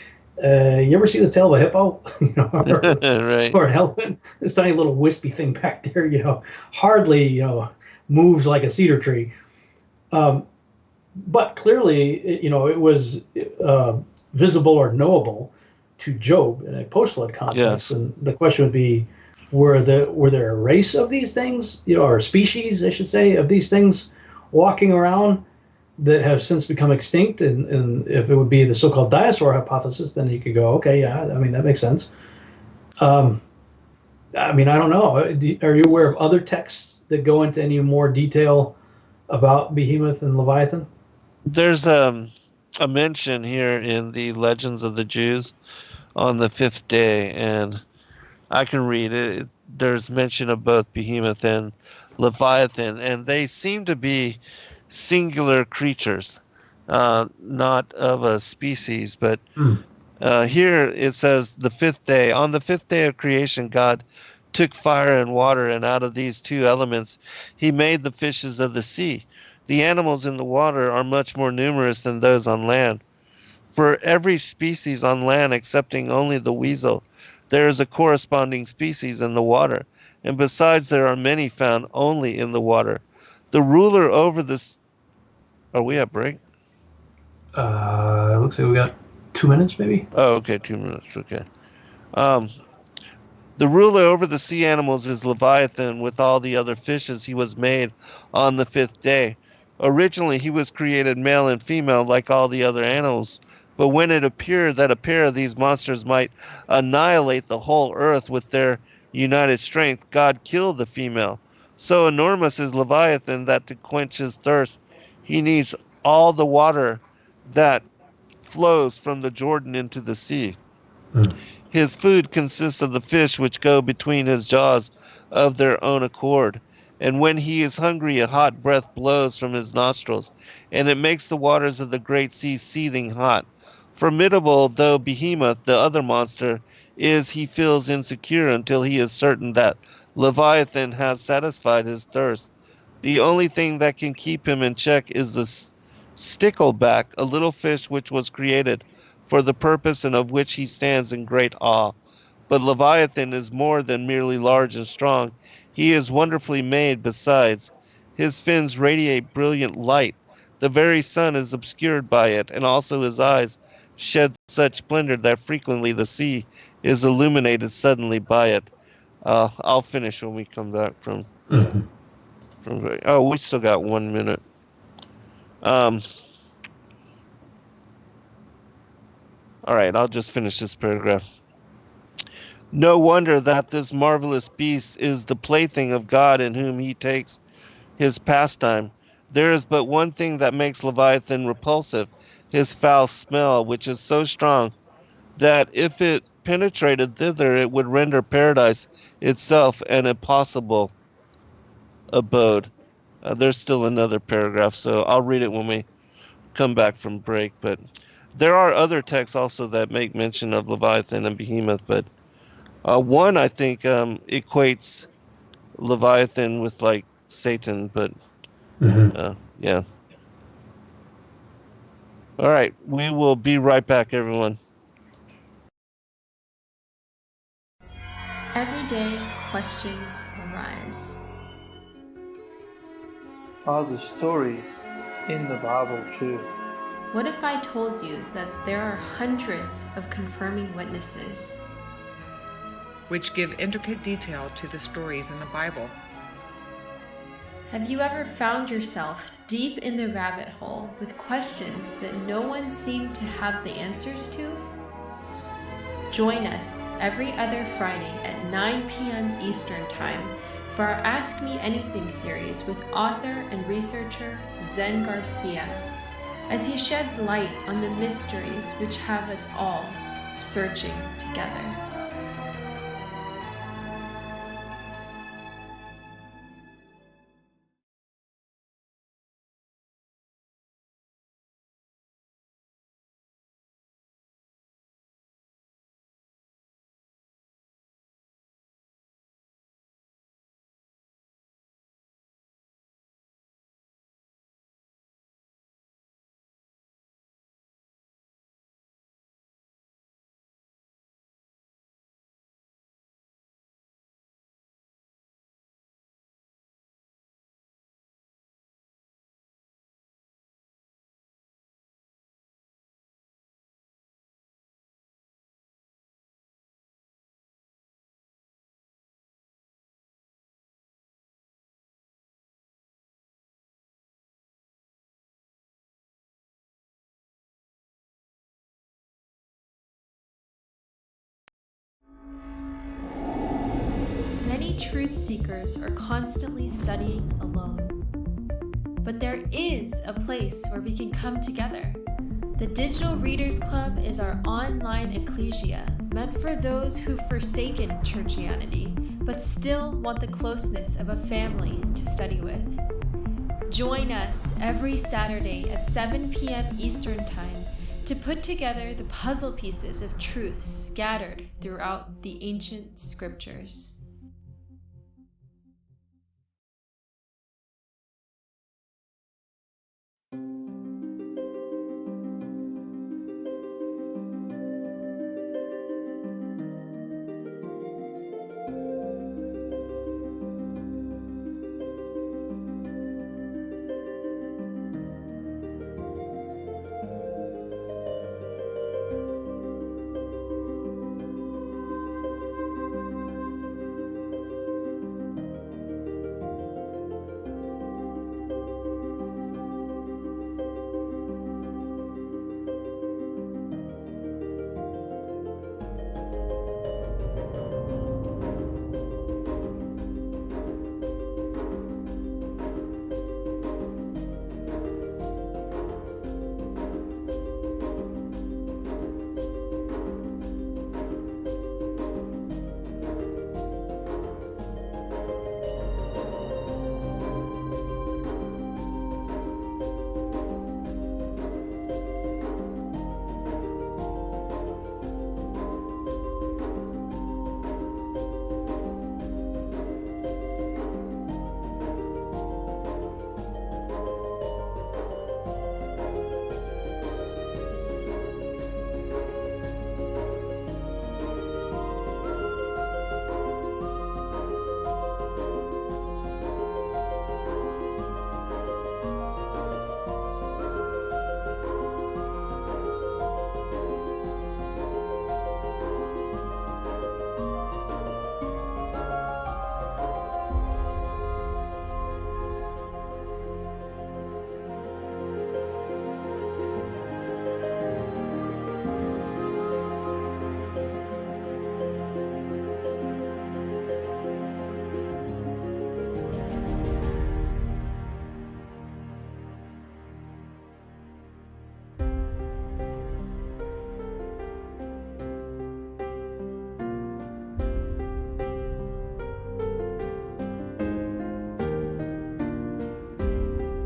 you ever see the tail of a hippo? Right. Or an elephant? This tiny little wispy thing back there, hardly moves like a cedar tree. Um, but clearly, it was visible or knowable to Job in a post-flood context. Yes. And the question would be, were there a race of these things, or a species, I should say, of these things walking around that have since become extinct? And if it would be the so-called dinosaur hypothesis, then you could go, okay, yeah, I mean, that makes sense. I mean, I don't know. Are you aware of other texts that go into any more detail about Behemoth and Leviathan? There's a mention here in the Legends of the Jews on the fifth day, and I can read it. There's mention of both Behemoth and Leviathan, and they seem to be singular creatures, not of a species. But Hmm. here it says the fifth day. On the fifth day of creation, God took fire and water, and out of these two elements, he made the fishes of the sea. The animals in the water are much more numerous than those on land. For every species on land, excepting only the weasel, there is a corresponding species in the water, and besides, there are many found only in the water. The ruler over this. Are we at break? Looks like we got 2 minutes, maybe. Oh, okay, 2 minutes. Okay. Um, the ruler over the sea animals is Leviathan. With all the other fishes, he was made on the fifth day. Originally, he was created male and female like all the other animals. But when it appeared that a pair of these monsters might annihilate the whole earth with their united strength, God killed the female. So enormous is Leviathan that to quench his thirst, he needs all the water that flows from the Jordan into the sea. Hmm. His food consists of the fish which go between his jaws of their own accord. And when he is hungry, a hot breath blows from his nostrils, and it makes the waters of the great sea seething hot. Formidable though Behemoth, the other monster, is, he feels insecure until he is certain that Leviathan has satisfied his thirst. The only thing that can keep him in check is the stickleback, a little fish which was created for the purpose and of which he stands in great awe. But Leviathan is more than merely large and strong. He is wonderfully made besides. His fins radiate brilliant light. The very sun is obscured by it, and also his eyes shed such splendor that frequently the sea is illuminated suddenly by it. I'll finish when we come back Mhm. from. Oh, we still got 1 minute. Um, all right, I'll just finish this paragraph. No wonder that this marvelous beast is the plaything of God in whom he takes his pastime. There is but one thing that makes Leviathan repulsive, his foul smell, which is so strong that if it penetrated thither, it would render paradise itself an impossible abode. There's still another paragraph, so I'll read it when we come back from break. But there are other texts also that make mention of Leviathan and Behemoth, but one I think equates Leviathan with like Satan, but Mhm. yeah. All right, we will be right back, everyone. Every day, questions arise. Are the stories in the Bible true? What if I told you that there are hundreds of confirming witnesses? which give intricate detail to the stories in the Bible. Have you ever found yourself deep in the rabbit hole with questions that no one seemed to have the answers to? Join us every other Friday at 9 p.m. Eastern Time for our Ask Me Anything series with author and researcher Zen Garcia, as he sheds light on the mysteries which have us all searching together. Many truth seekers are constantly studying alone. But there is a place where we can come together. The Digital Readers Club is our online ecclesia meant for those who've forsaken churchianity but still want the closeness of a family to study with. Join us every Saturday at 7 p.m. Eastern Time to put together the puzzle pieces of truth scattered throughout the ancient scriptures.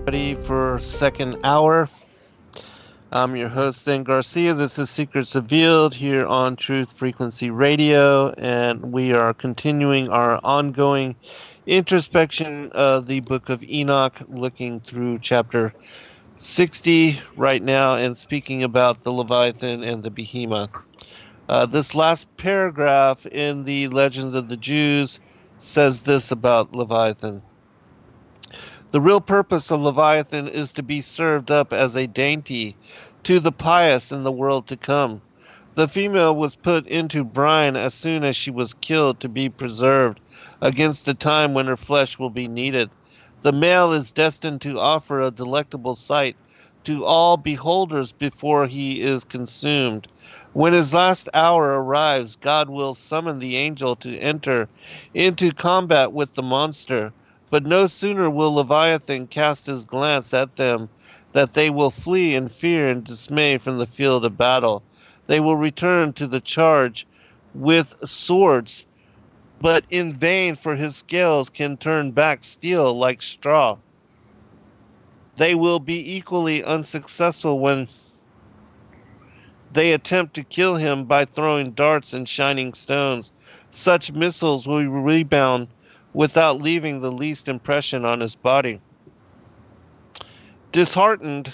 Ready for second hour. I'm your host, Zen Garcia. This is Secrets Revealed here on Truth Frequency Radio, and we are continuing our ongoing introspection of the Book of Enoch, looking through chapter 60 right now and speaking about the Leviathan and the Behemoth. This last paragraph in the Legends of the Jews says this about Leviathan. The real purpose of Leviathan is to be served up as a dainty to the pious in the world to come. The female was put into brine as soon as she was killed to be preserved against the time when her flesh will be needed. The male is destined to offer a delectable sight to all beholders before he is consumed. When his last hour arrives, God will summon the angel to enter into combat with the monster. But no sooner will Leviathan cast his glance at them that they will flee in fear and dismay from the field of battle. They will return to the charge with swords, but in vain, for his scales can turn back steel like straw. They will be equally unsuccessful when they attempt to kill him by throwing darts and shining stones. Such missiles will rebound without leaving the least impression on his body. Disheartened,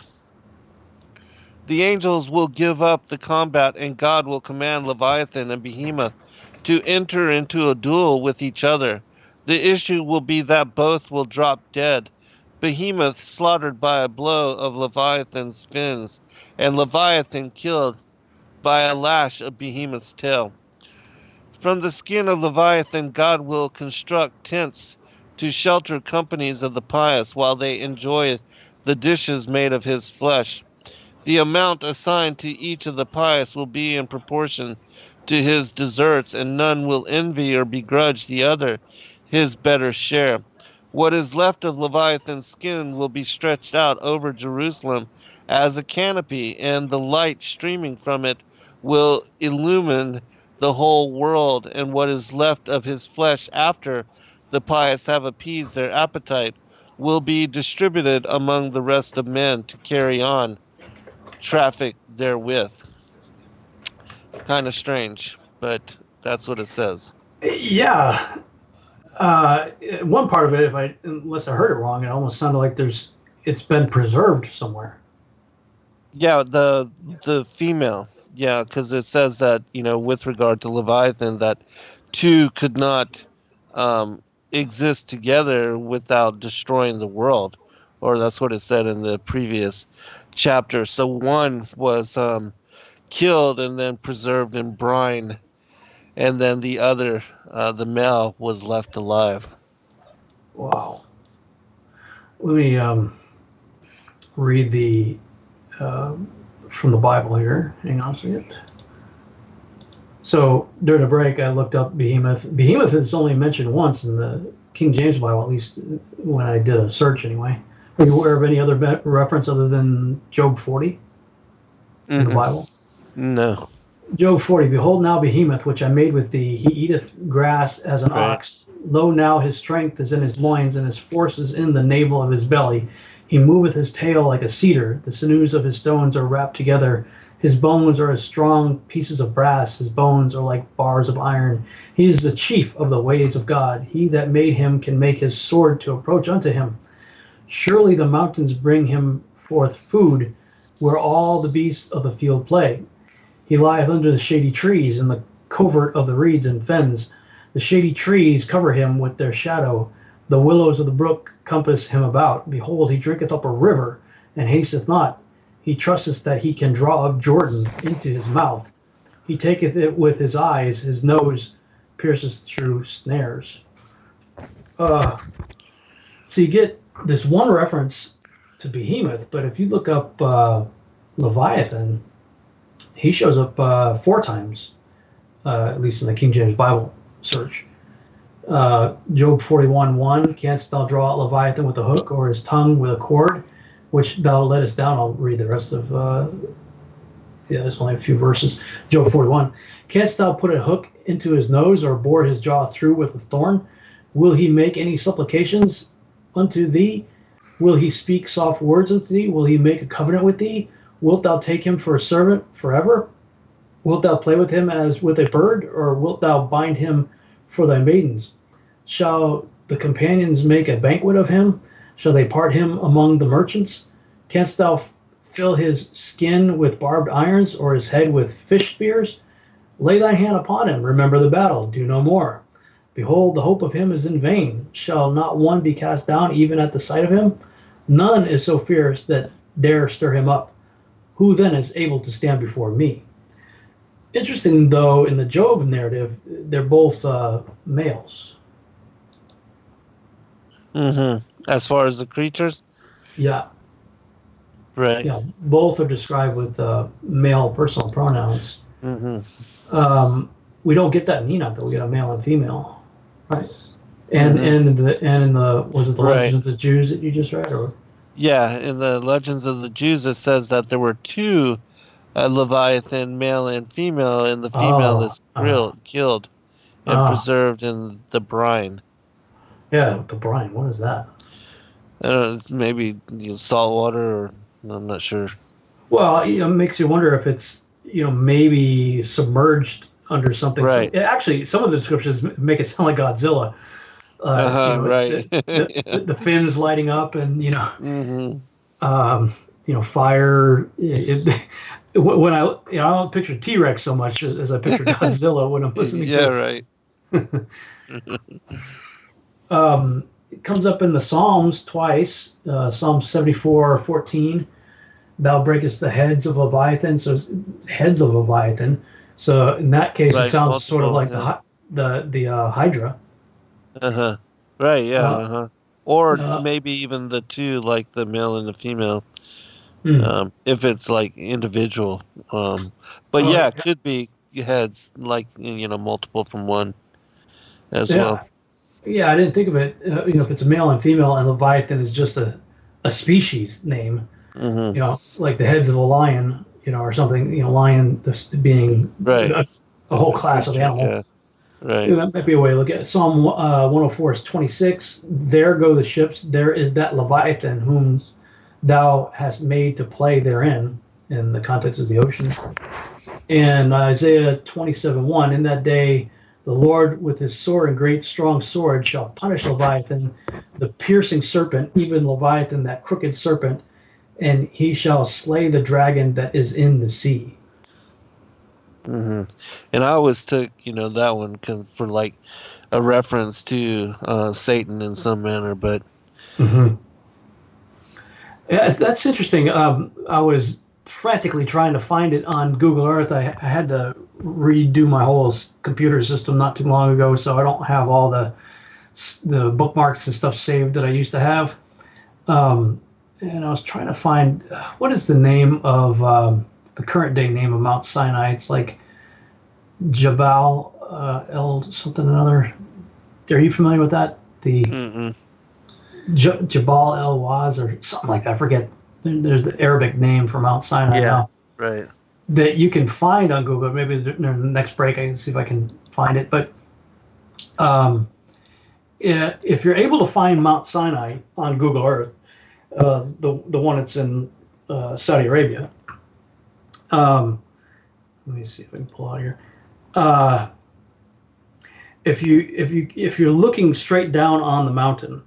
the angels will give up the combat, and God will command Leviathan and Behemoth to enter into a duel with each other. The issue will be that both will drop dead, Behemoth slaughtered by a blow of Leviathan's fins, and Leviathan killed by a lash of Behemoth's tail. From the skin of Leviathan, God will construct tents to shelter companies of the pious while they enjoy the dishes made of his flesh. The amount assigned to each of the pious will be in proportion to his deserts, and none will envy or begrudge the other his better share. What is left of Leviathan's skin will be stretched out over Jerusalem as a canopy, and the light streaming from it will illumine the whole world. And what is left of his flesh after the pious have appeased their appetite will be distributed among the rest of men to carry on traffic therewith. Kind of strange, but that's what it says. Yeah. One part of it, unless I heard it wrong, it almost sounded like it's been preserved somewhere. Yeah, the female. Yeah, because it says that, with regard to Leviathan, that two could not exist together without destroying the world, or that's what it said in the previous chapter. So one was killed and then preserved in brine, and then the other, the male, was left alive. Wow. Let me read the from the Bible here. Hang on a second. So during the break, I looked up Behemoth. Behemoth is only mentioned once in the King James Bible, at least when I did a search anyway. Are you aware of any other reference other than Job 40 in the Bible? No. Job 40, behold now Behemoth, which I made with thee, he eateth grass as an ox. Lo now his strength is in his loins, and his force is in the navel of his belly. He moveth his tail like a cedar, the sinews of his stones are wrapped together. His bones are as strong pieces of brass, his bones are like bars of iron. He is the chief of the ways of God. He that made him can make his sword to approach unto him. Surely the mountains bring him forth food, where all the beasts of the field play. He lieth under the shady trees, in the covert of the reeds and fens. The shady trees cover him with their shadow. The willows of the brook compass him about. Behold, he drinketh up a river, and hasteth not. He trusteth that he can draw up Jordan into his mouth. He taketh it with his eyes. His nose pierces through snares. So you get this one reference to Behemoth, but if you look up Leviathan, he shows up 4 times, at least in the King James Bible search. Job 41:1, canst thou draw out Leviathan with a hook, or his tongue with a cord, which thou lettest down? I'll read the rest of, there's only a few verses. Job 41, canst thou put a hook into his nose, or bore his jaw through with a thorn? Will he make any supplications unto thee? Will he speak soft words unto thee? Will he make a covenant with thee? Wilt thou take him for a servant forever? Wilt thou play with him as with a bird, or wilt thou bind him for thy maidens? Shall the companions make a banquet of him? Shall they part him among the merchants? Canst thou fill his skin with barbed irons, or his head with fish spears? Lay thine hand upon him, remember the battle, do no more. Behold, the hope of him is in vain. Shall not one be cast down even at the sight of him? None is so fierce that dare stir him up. Who then is able to stand before me? Interesting, though, in the Job narrative, they're both males. As far as the creatures? Yeah. Right. Yeah, both are described with male personal pronouns. We don't get that in Enoch, though. We get a male and female, right? And in the was it the Legends of the Jews that you just read, or? Yeah, in the Legends of the Jews, it says that there were 2 Leviathan, male and female, and the female is killed and preserved in the brine. Yeah, the brine. What is that? I don't know, maybe salt water, or I'm not sure. Well, it makes you wonder if it's maybe submerged under something. Right. So, actually, some of the descriptions make it sound like Godzilla. Right. The fins lighting up, and fire. When I don't picture T-Rex so much as I picture Godzilla when I'm listening to it. Right. It comes up in the Psalms twice. Psalm 74:14. Thou breakest the heads of Leviathan. So it's heads of Leviathan. So in that case, it sounds sort of like the Hydra. Right. Yeah. Or maybe even the 2, like the male and the female. If it's like individual. But it could be. heads, like multiple from one as Yeah. well. Yeah, I didn't think of it. If it's a male and female, and Leviathan is just a species name, Hmm. like the heads of a lion, or something. Lion this being Right. a whole A class of creature. animal. Yeah. Right. That might be a way to look at it. Psalm 104 is 26. There go the ships. There is that Leviathan whom thou hast made to play therein. In the context is the ocean. And Isaiah 27:1. In that day, the Lord with his sword and great strong sword shall punish Leviathan, the piercing serpent, even Leviathan, that crooked serpent, and he shall slay the dragon that is in the sea. Hmm. And I always took that one for like a reference to Satan in some manner, but Mm-hmm. Yeah, that's interesting. I was frantically trying to find it on Google Earth. I had to redo my whole computer system not too long ago, so I don't have all the bookmarks and stuff saved that I used to have. And I was trying to find what is the name of the current day name of Mount Sinai. It's like Jabal El something another. Are you familiar with that? The mm-mm. Jabal El Waz or something like that. I forget. There's the Arabic name for Mount Sinai Yeah, now right. that you can find on Google. Maybe during the next break I can see if I can find it. But if you're able to find Mount Sinai on Google Earth, the one that's in Saudi Arabia. Let me see if I can pull out here. If you're looking straight down on the mountain,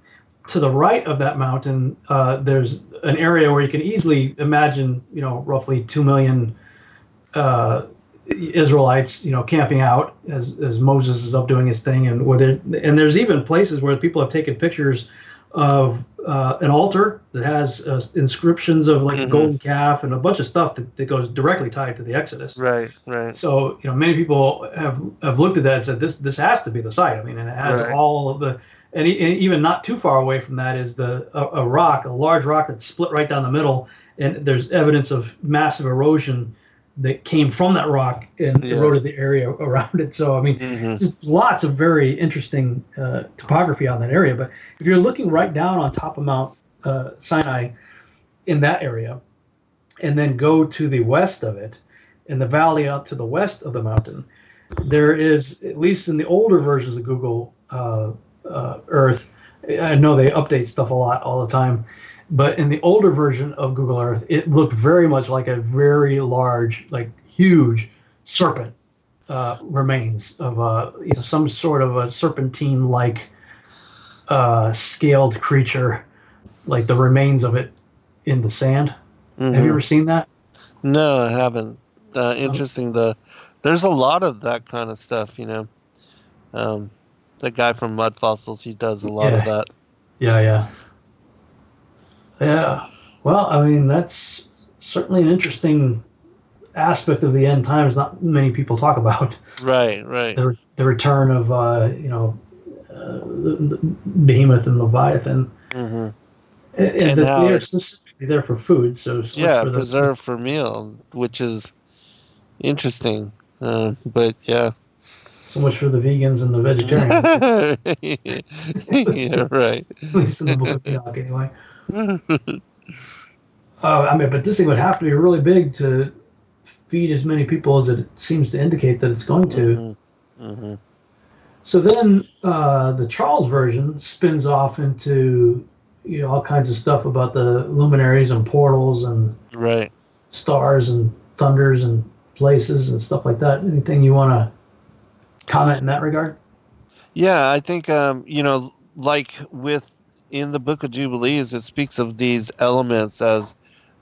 to the right of that mountain, there's an area where you can easily imagine, roughly 2 million Israelites, camping out as Moses is up doing his thing, and there's even places where people have taken pictures of an altar that has inscriptions of like a golden calf and a bunch of stuff that goes directly tied to the Exodus. Right, right. So many people have looked at that and said this has to be the site. I mean, and it has Right. all of the, and even not too far away from that is a large rock that's split right down the middle, and there's evidence of massive erosion that came from that rock and eroded the area around it. So I mean, just lots of very interesting topography on that area. But if you're looking right down on top of Mount Sinai in that area, and then go to the west of it, in the valley out to the west of the mountain, there is, at least in the older versions of Google Earth, I know they update stuff a lot all the time, but in the older version of Google Earth, it looked very much like a very large, like huge serpent remains of some sort of a serpentine-like scaled creature, like the remains of it in the sand. Have you ever seen that? No, I haven't. Interesting. There's a lot of that kind of stuff, the guy from Mud Fossils, he does a lot of that. Yeah. Well, I mean, that's certainly an interesting aspect of the end times. Not many people talk about. Right. The return of the Behemoth and Leviathan, Mm-hmm. and that they're specifically there for food. So preserved for meal, which is interesting. But yeah. So much for the vegans and the vegetarians. Yeah, right. At least in the Book of Enoch, anyway. I mean, but this thing would have to be really big to feed as many people as it seems to indicate that it's going to. So then the Charles version spins off into all kinds of stuff about the luminaries and portals and stars and thunders and places and stuff like that. Anything you want to comment in that regard? Yeah, I think like in the Book of Jubilees, it speaks of these elements as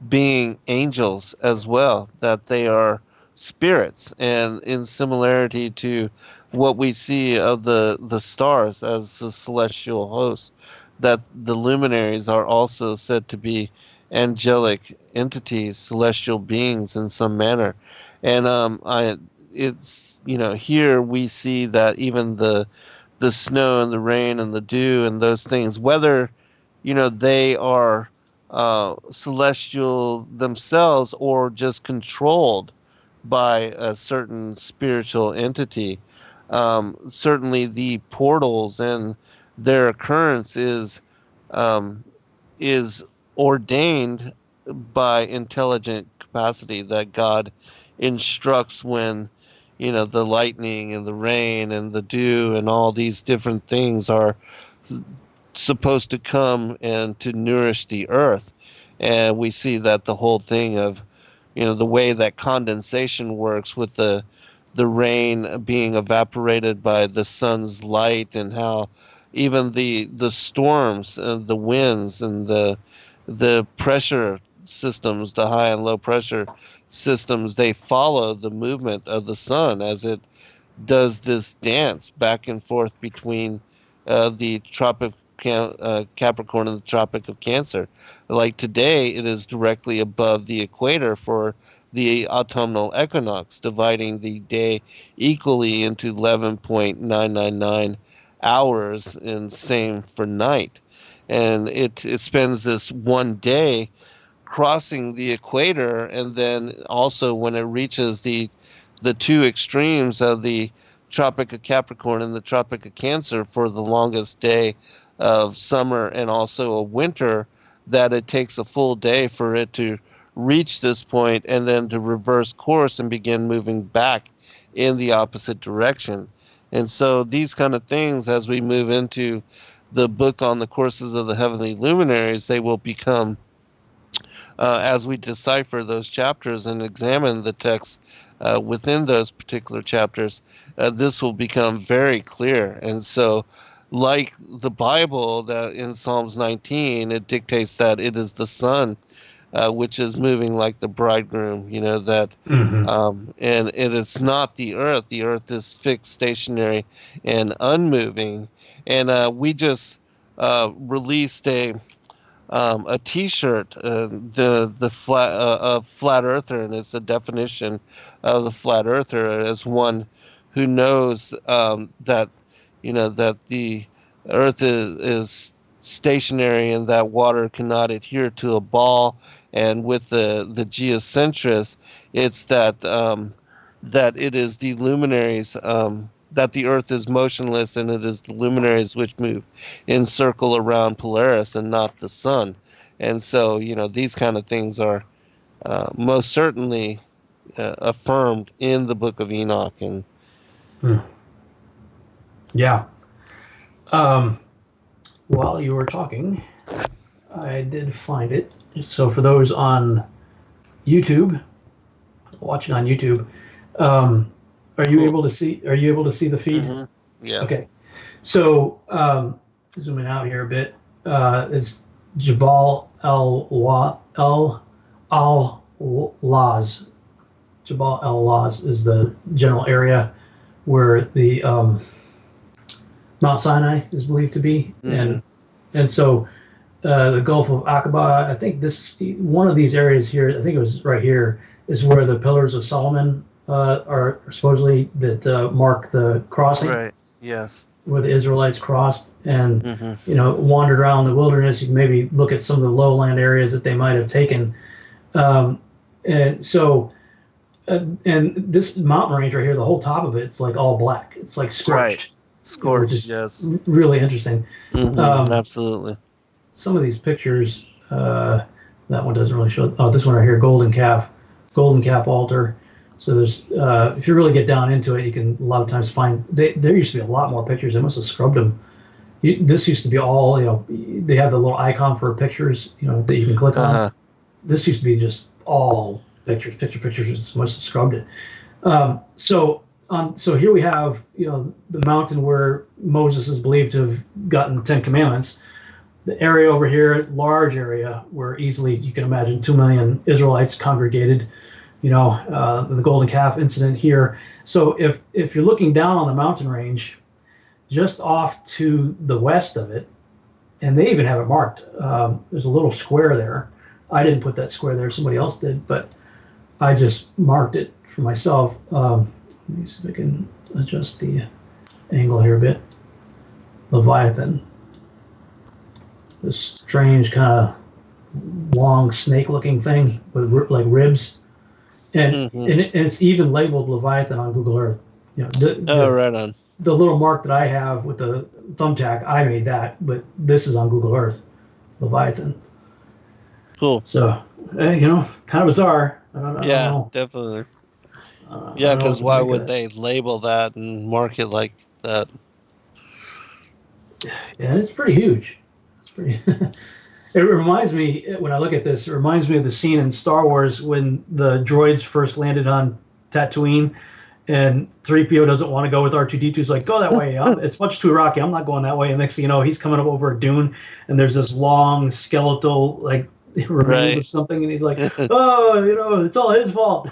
being angels as well, that they are spirits, and in similarity to what we see of the stars as the celestial hosts, that the luminaries are also said to be angelic entities, celestial beings in some manner. And it's here we see that even the snow and the rain and the dew and those things, whether they are celestial themselves or just controlled by a certain spiritual entity. Certainly, the portals and their occurrence um, is ordained by intelligent capacity that God instructs when, the lightning and the rain and the dew and all these different things are supposed to come and to nourish the earth. And we see that the whole thing of, the way that condensation works with the rain being evaporated by the sun's light, and how even the storms and the winds and the pressure systems, the high and low pressure systems, they follow the movement of the sun as it does this dance back and forth between the Tropic Capricorn and the Tropic of Cancer. Like today, it is directly above the equator for the autumnal equinox, dividing the day equally into 11.999 hours, and same for night. And it spends this one day crossing the equator, and then also when it reaches the two extremes of the Tropic of Capricorn and the Tropic of Cancer for the longest day of summer and also a winter, that it takes a full day for it to reach this point and then to reverse course and begin moving back in the opposite direction. And so these kind of things, as we move into the book on the courses of the heavenly luminaries, they will become, as we decipher those chapters and examine the text within those particular chapters, this will become very clear. And so, like the Bible, that in Psalms 19, it dictates that it is the sun which is moving like the bridegroom, that, and it is not the earth. The earth is fixed, stationary, and unmoving. And we just released a T-shirt, the flat earther, and it's a definition of the flat earther as one who knows that that the earth is stationary and that water cannot adhere to a ball, and with the geocentris, it's that it is the luminaries. That the Earth is motionless, and it is the luminaries which move in circle around Polaris and not the sun. And so, these kind of things are most certainly affirmed in the Book of Enoch. And yeah. While you were talking, I did find it. So for those on YouTube, watching on YouTube, are you able to see? Are you able to see the feed? Mm-hmm. Yeah. Okay. So zooming out here a bit, is Jabal Laz. Jabal Laz is the general area where the Mount Sinai is believed to be, and so the Gulf of Aqaba. I think this one of these areas here. I think it was right here is where the Pillars of Solomon are supposedly that mark the crossing. Right. Yes. Where the Israelites crossed and wandered around the wilderness. You can maybe look at some of the lowland areas that they might have taken, and so. And this mountain range right here, the whole top of it's like all black. It's like scorched. Right. Scorched, yes. Really interesting. Absolutely. Some of these pictures, that one doesn't really show. Oh, this one right here, golden calf altar. So there's, if you really get down into it, you can a lot of times find. There used to be a lot more pictures. They must have scrubbed them. This used to be all, they have the little icon for pictures, that you can click on. This used to be just all pictures. Must have scrubbed it. So here we have, the mountain where Moses is believed to have gotten the 10 Commandments. The area over here, large area where easily you can imagine 2 million Israelites congregated. The golden calf incident here. So if you're looking down on the mountain range, just off to the west of it, and they even have it marked. There's a little square there. I didn't put that square there. Somebody else did, but I just marked it for myself. Let me see if I can adjust the angle here a bit. Leviathan. This strange kind of long snake-looking thing with like ribs, and Hmm. it's even labeled Leviathan on Google Earth. You know, Oh, right on. the little mark that I have with the thumbtack, I made that, but this is on Google Earth, Leviathan. Cool. So, kind of bizarre. I don't Yeah, know. definitely. I Yeah, don't know what because to why make of would it. they label that and mark it like that? Yeah, it's pretty huge. It's pretty. It reminds me, when I look at this, it reminds me of the scene in Star Wars when the droids first landed on Tatooine, and 3PO doesn't want to go with R2D2. He's like, go that way. It's much too rocky. I'm not going that way. And next thing you know, he's coming up over a dune, and there's this long skeletal, like, remains Right. of something. And he's like, oh, it's all his fault.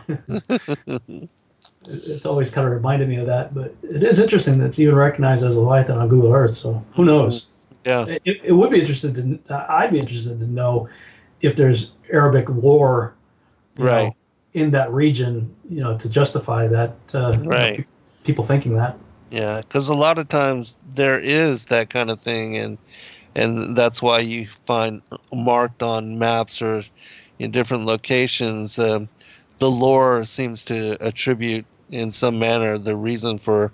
It's always kind of reminded me of that. But it is interesting that it's even recognized as a Leviathan on Google Earth. So who Mhm. knows? Yeah. It would be interested to, I'd be interested to know if there's Arabic lore, Right. in that region, to justify that, Right. people thinking that. Yeah, because a lot of times there is that kind of thing, and that's why you find marked on maps or in different locations. The lore seems to attribute in some manner the reason for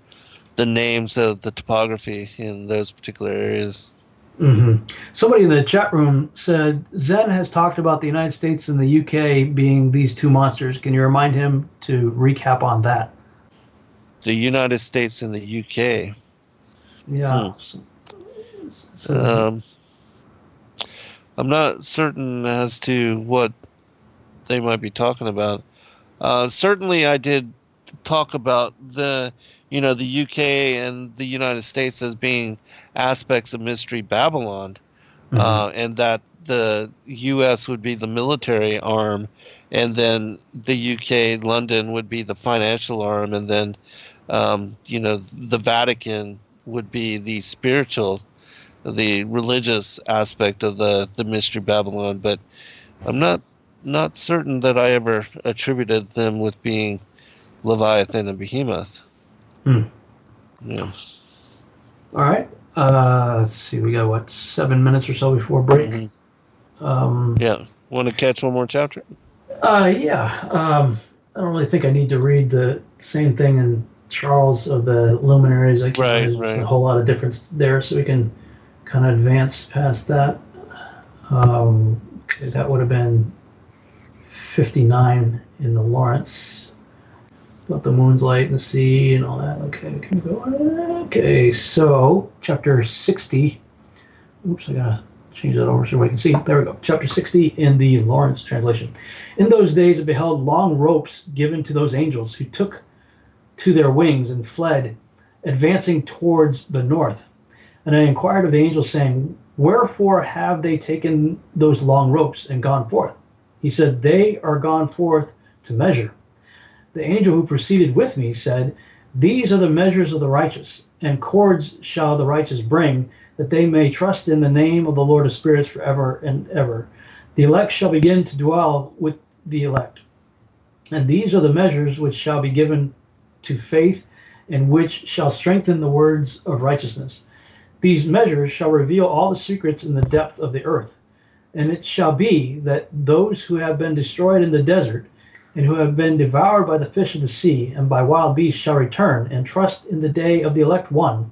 the names of the topography in those particular areas. Hmm. Somebody in the chat room said Zen has talked about the United States and the UK being these two monsters. Can you remind him to recap on that? The United States and the UK. Hmm. Yeah. Says, Um, I'm not certain as to what they might be talking about. Certainly, I did talk about the UK and the United States as being aspects of Mystery Babylon, mhm. and that the US would be the military arm, and then the UK, London, would be the financial arm, and then, the Vatican would be the spiritual, the religious aspect of the Mystery Babylon. But I'm not certain that I ever attributed them with being Leviathan and Behemoth. Hmm. Yeah. All right. Let's see. We got what, 7 minutes or so before break. Hmm. Um, Yeah. Want to catch one more chapter? yeah. I don't really think I need to read the same thing in Charles of the Luminaries. I can't Right, imagine there's a right. whole lot of difference there, so we can kind of advance past that. Okay, that would have been 59 in the Lawrence. About the moon's light and the sea and all that. Okay, we can go. Okay, so chapter 60. Oops, I gotta change that over so we can see. There we go. Chapter 60 in the Lawrence translation. In those days, I beheld long ropes given to those angels who took to their wings and fled, advancing towards the north. And I inquired of the angels, saying, wherefore have they taken those long ropes and gone forth? He said, they are gone forth to measure. The angel who proceeded with me said, these are the measures of the righteous, and cords shall the righteous bring, that they may trust in the name of the Lord of spirits forever and ever. The elect shall begin to dwell with the elect. And these are the measures which shall be given to faith, and which shall strengthen the words of righteousness. These measures shall reveal all the secrets in the depth of the earth. And it shall be that those who have been destroyed in the desert, and who have been devoured by the fish of the sea, and by wild beasts, shall return, and trust in the day of the elect one.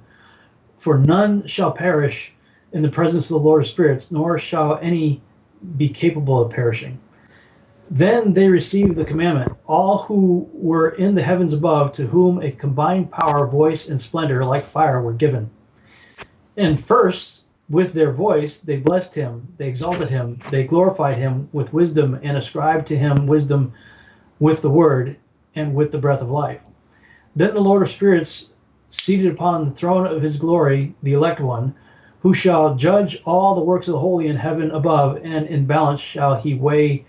For none shall perish in the presence of the Lord of spirits, nor shall any be capable of perishing. Then they received the commandment, all who were in the heavens above, to whom a combined power, voice, and splendor like fire were given. And first, with their voice, they blessed him, they exalted him, they glorified him with wisdom, and ascribed to him wisdom with the word and with the breath of life. Then the Lord of spirits, seated upon the throne of his glory, the elect one, who shall judge all the works of the holy in heaven above, and in balance shall he weigh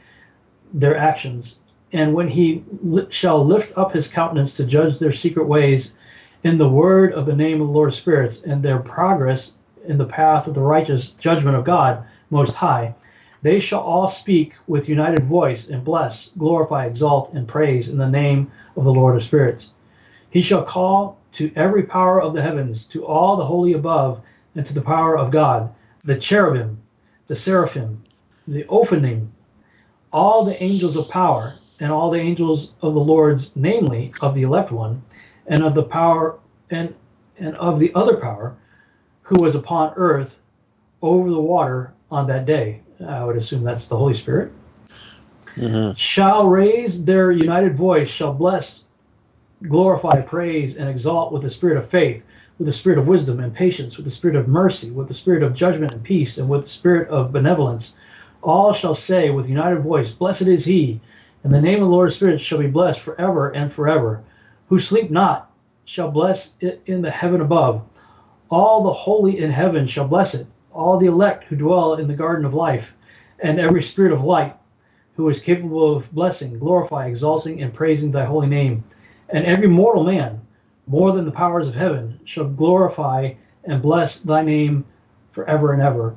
their actions. And when he shall lift up his countenance to judge their secret ways in the word of the name of the Lord of spirits, and their progress in the path of the righteous judgment of God Most High, they shall all speak with united voice, and bless, glorify, exalt, and praise in the name of the Lord of spirits. He shall call to every power of the heavens, to all the holy above, and to the power of God, the cherubim, the seraphim, the Ophanim, all the angels of power, and all the angels of the Lord's, namely of the elect one, and of the power and of the other power, who was upon earth over the water on that day. I would assume that's the Holy Spirit. Mm-hmm. Shall raise their united voice, shall bless, glorify, praise, and exalt with the spirit of faith, with the spirit of wisdom and patience, with the spirit of mercy, with the spirit of judgment and peace, and with the spirit of benevolence. All shall say with united voice, Blessed is he, and the name of the Lord of spirits shall be blessed forever and forever. Who sleep not shall bless it in the heaven above. All the holy in heaven shall bless it, all the elect who dwell in the garden of life, and every spirit of light who is capable of blessing, glorifying, exalting, and praising thy holy name. And every mortal man, more than the powers of heaven, shall glorify and bless thy name forever and ever.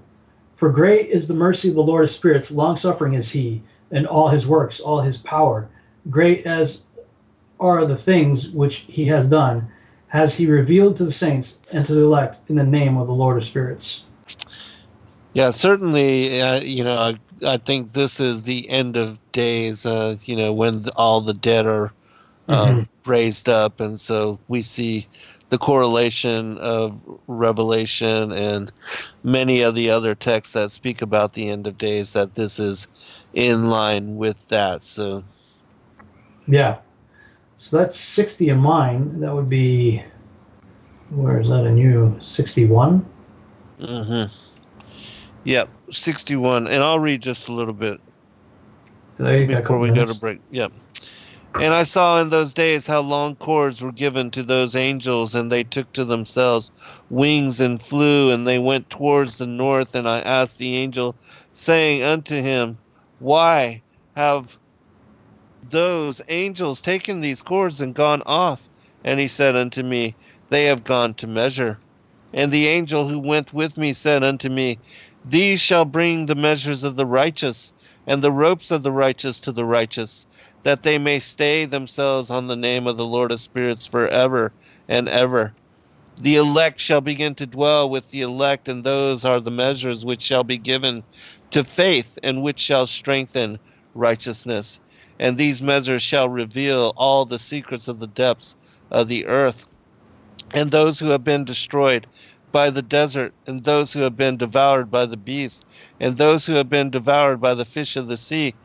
For great is the mercy of the Lord of spirits, long suffering is he, and all his works, all his power. Great as are the things which he has done, has he revealed to the saints and to the elect in the name of the Lord of spirits. Yeah, certainly. I think this is the end of days. When all the dead are Mm-hmm. raised up, and so we see the correlation of Revelation and many of the other texts that speak about the end of days. That this is in line with that. So Yeah. So that's 60 in mine. That would be, where is that in you? 61? hmm yep, 61, and I'll read just a little bit There you got a before couple we go to minutes. break. Yep. And I saw in those days how long cords were given to those angels, and they took to themselves wings and flew, and they went towards the north. And I asked the angel, saying unto him, Why have those angels taken these cords and gone off? And he said unto me, They have gone to measure. And the angel who went with me said unto me, These shall bring the measures of the righteous, and the ropes of the righteous to the righteous, that they may stay themselves on the name of the Lord of spirits forever and ever. The elect shall begin to dwell with the elect, and those are the measures which shall be given to faith, and which shall strengthen righteousness. And these measures shall reveal all the secrets of the depths of the earth, and those who have been destroyed by the desert, and those who have been devoured by the beast, and those who have been devoured by the fish of the sea,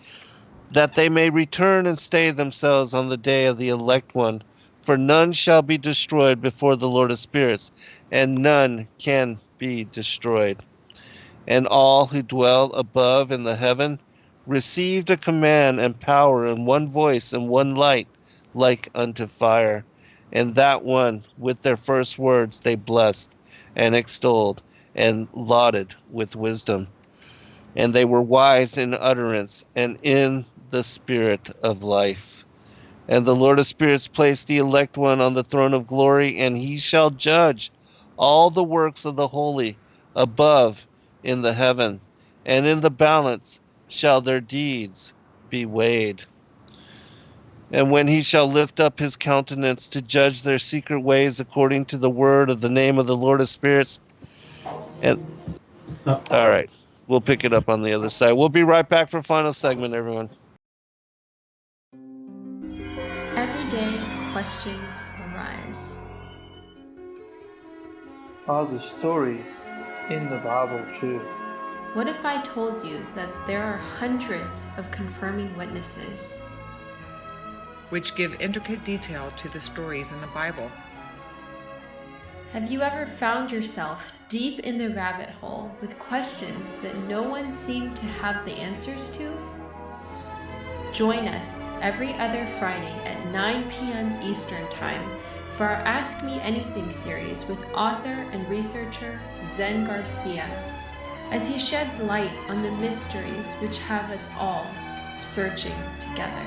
that they may return and stay themselves on the day of the elect one. For none shall be destroyed before the Lord of spirits, and none can be destroyed. And all who dwell above in the heaven received a command and power and one voice and one light, like unto fire. And that one, with their first words, they blessed and extolled and lauded with wisdom. And they were wise in utterance and in the spirit of life. And the Lord of spirits placed the elect one on the throne of glory, and he shall judge all the works of the holy above in the heaven, and in the balance shall their deeds be weighed. And when he shall lift up his countenance to judge their secret ways according to the word of the name of the Lord of spirits. And Oh, all right, we'll pick it up on the other side. We'll be right back for final segment, everyone. Every day, questions arise. Are the stories in the Bible true? What if I told you that there are hundreds of confirming witnesses? which give intricate detail to the stories in the Bible. Have you ever found yourself deep in the rabbit hole with questions that no one seemed to have the answers to? Join us every other Friday at 9 p.m. Eastern Time for our Ask Me Anything series with author and researcher Zen Garcia, as he sheds light on the mysteries which have us all searching together.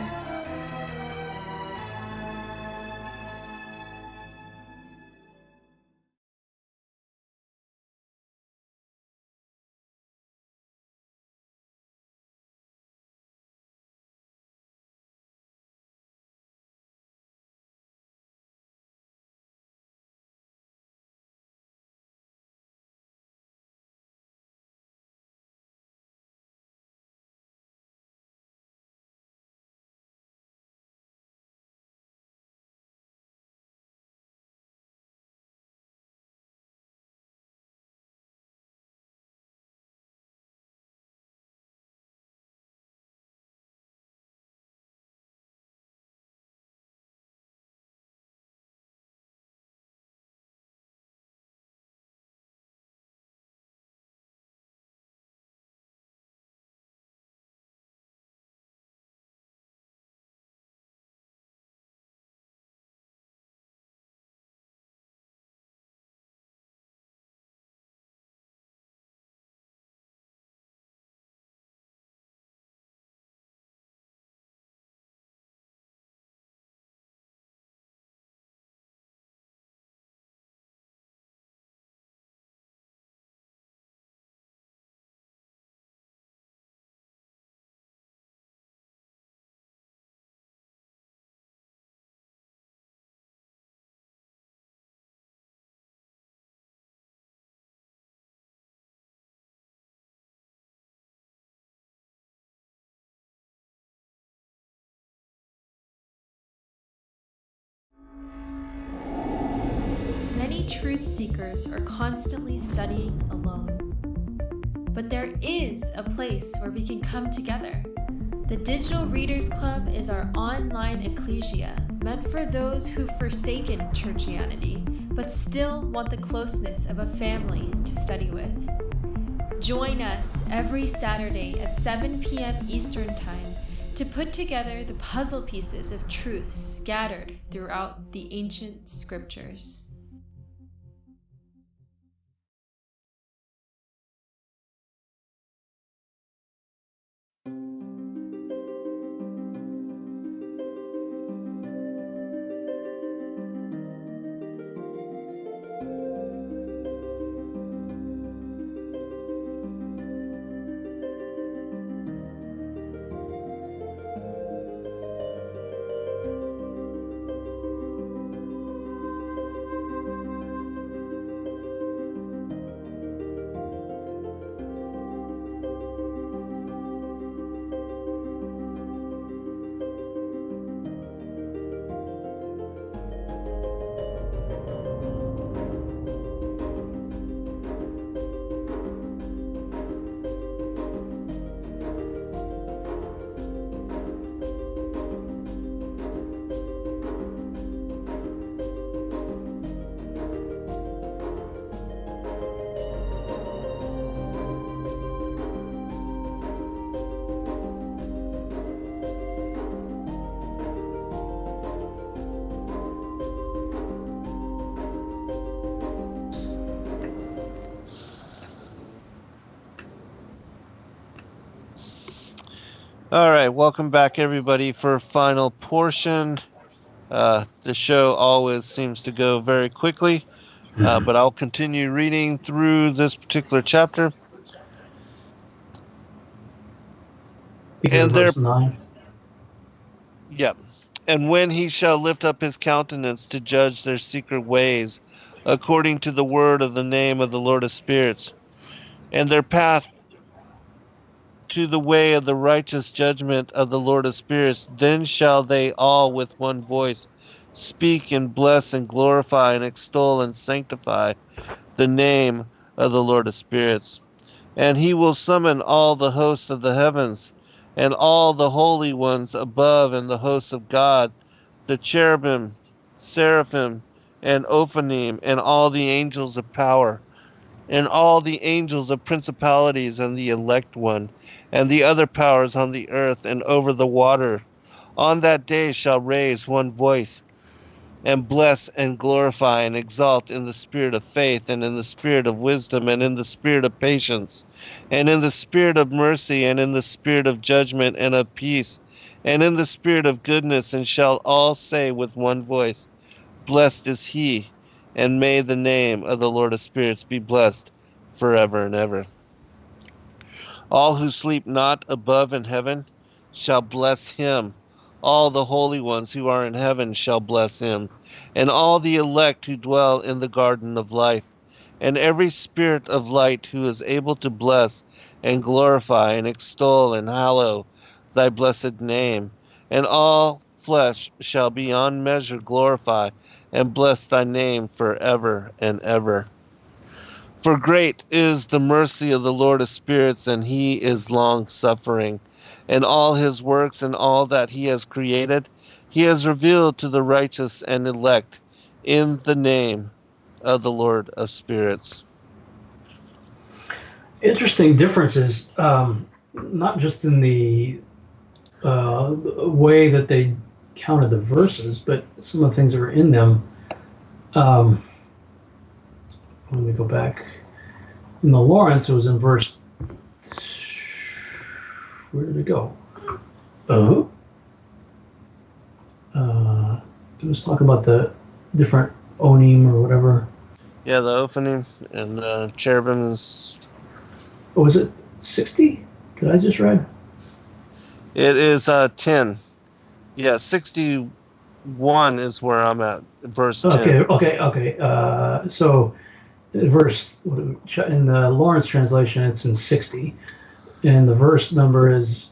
Many truth seekers are constantly studying alone. But there is a place where we can come together. The Digital Readers Club is our online ecclesia meant for those who've forsaken churchianity but still want the closeness of a family to study with. Join us every Saturday at 7 p.m. Eastern Time to put together the puzzle pieces of truth scattered throughout the ancient scriptures. All right, welcome back, everybody, for a final portion. The show always seems to go very quickly, but I'll continue reading through this particular chapter. Begin verse 9. Yep. And when he shall lift up his countenance to judge their secret ways, according to the word of the name of the Lord of spirits, and their path to the way of the righteous judgment of the Lord of spirits, then shall they all with one voice speak and bless and glorify and extol and sanctify the name of the Lord of spirits. And he will summon all the hosts of the heavens, and all the holy ones above, and the hosts of God, the cherubim, seraphim, and Ophanim, and all the angels of power, and all the angels of principalities, and the elect one, and the other powers on the earth and over the water, on that day shall raise one voice, and bless and glorify and exalt in the spirit of faith, and in the spirit of wisdom, and in the spirit of patience, and in the spirit of mercy, and in the spirit of judgment and of peace, and in the spirit of goodness, and shall all say with one voice, blessed is he, and may the name of the Lord of spirits be blessed forever and ever. All who sleep not above in heaven shall bless him. All the holy ones who are in heaven shall bless him, and all the elect who dwell in the garden of life, and every spirit of light who is able to bless and glorify and extol and hallow thy blessed name. And all flesh shall beyond measure glorify and bless thy name forever and ever. For great is the mercy of the Lord of spirits, and he is long-suffering. And all his works and all that he has created, he has revealed to the righteous and elect in the name of the Lord of spirits. Interesting differences, not just in the way that they counted the verses, but some of the things that were in them. Let me go back. In the Lawrence, it was in verse. Where did it go? It was talking about the different onim or whatever. Yeah, the Ophanim and cherubims. Oh, was it 60? Did I just read? It is 10. Yeah, 61 is where I'm at. Verse 10. Okay. So, verse in the Lawrence translation, it's in 60, and the verse number is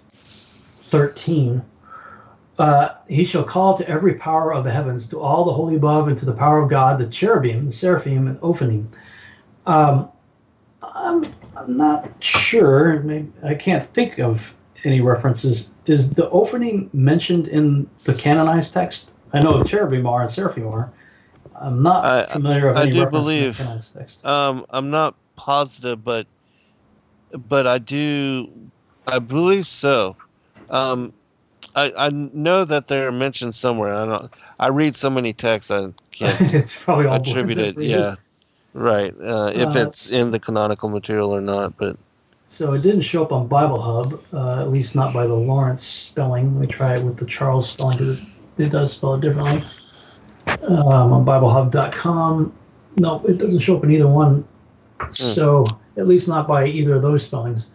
13. He shall call to every power of the heavens, to all the holy above, and to the power of God, the cherubim, the seraphim, and ophanim. Um, I'm not sure. Maybe, I can't think of any references. Is the ophanim mentioned in the canonized text? I know cherubim are and seraphim are. I'm not I familiar of I any do reference in the believe. canonized text. I'm not positive, but I believe so. Um, I know that they're mentioned somewhere. I read so many texts I can't It's probably all attribute blended it. for you. Yeah, right. If it's in the canonical material or not, but So it didn't show up on Bible Hub, at least not by the Lawrence spelling. Let me try it with the Charles spelling because it does spell it differently. On BibleHub.com, no, it doesn't show up in either one. So at least not by either of those spellings.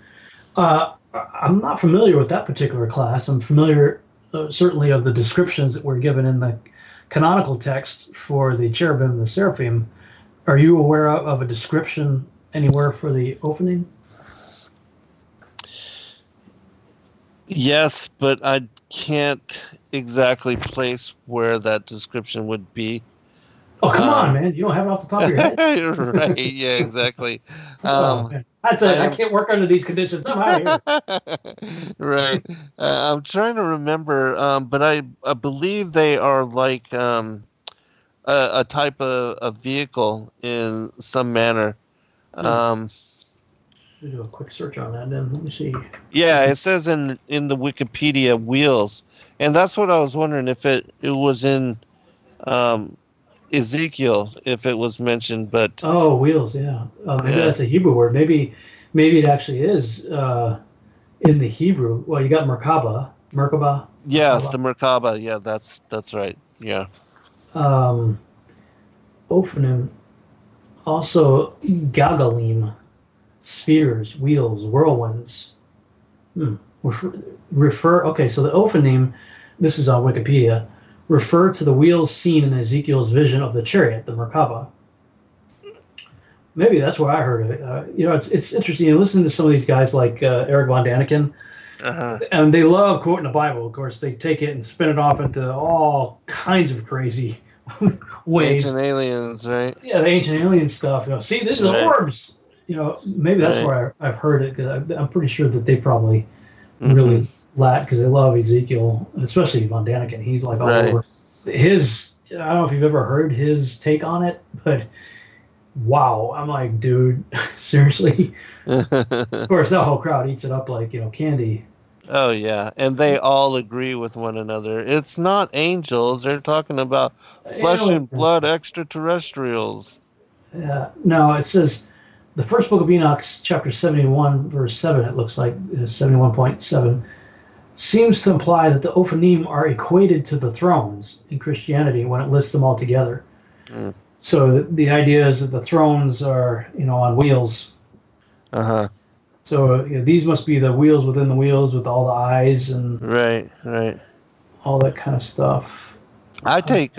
I'm not familiar with that particular class. I'm familiar, certainly, of the descriptions that were given in the canonical text for the cherubim and the seraphim. Are you aware of a description anywhere for the opening? yes, but I can't exactly place where that description would be. Oh, come on, man! You don't have it off the top of your head. Right? Yeah, exactly. Oh, man. I can't work under these conditions. I'm out of here. Right. I'm trying to remember, but I believe they are like a type of a vehicle in some manner. Um, Let me do a quick search on that. Then let me see. yeah, it says in the Wikipedia wheels, and that's what I was wondering if it was in um, Ezekiel if it was mentioned, but Oh, wheels. Yeah. Maybe yeah, that's a Hebrew word. Maybe it actually is in the Hebrew. Well, you got Merkaba, yes, the Merkaba. Merkaba. Yeah, that's right. Yeah. Um, Ophanim. Also, Gagalim, spheres, wheels, whirlwinds. Hmm. Refer. Okay, so the Ophanim. This is on Wikipedia. Refer to the wheels seen in Ezekiel's vision of the chariot, the Merkaba. Maybe that's where I heard of it. It's interesting. You listen to some of these guys like Eric von Daniken, Uh-huh. and they love quoting the Bible. Of course, they take it and spin it off into all kinds of crazy ways. Ancient aliens, right? Yeah, the ancient alien stuff. See, these are the Right. orbs. Maybe that's Right. where I've heard it. Cause I'm pretty sure that they probably Mm-hmm. really because they love Ezekiel, especially von Daniken. He's like all Right. over his. I don't know if you've ever heard his take on it, but wow, I'm like, dude, seriously. Of course, that whole crowd eats it up like candy. Oh yeah, and they all agree with one another. It's not angels; they're talking about flesh and blood extraterrestrials. Yeah. No, it says the first book of Enoch, chapter 71, verse 7. It looks like 71.7 seems to imply that the Ophanim are equated to the thrones in Christianity when it lists them all together. Mm. So the idea is that the thrones are on wheels. Uh-huh. So these must be the wheels within the wheels with all the eyes and Right. all that kind of stuff. I take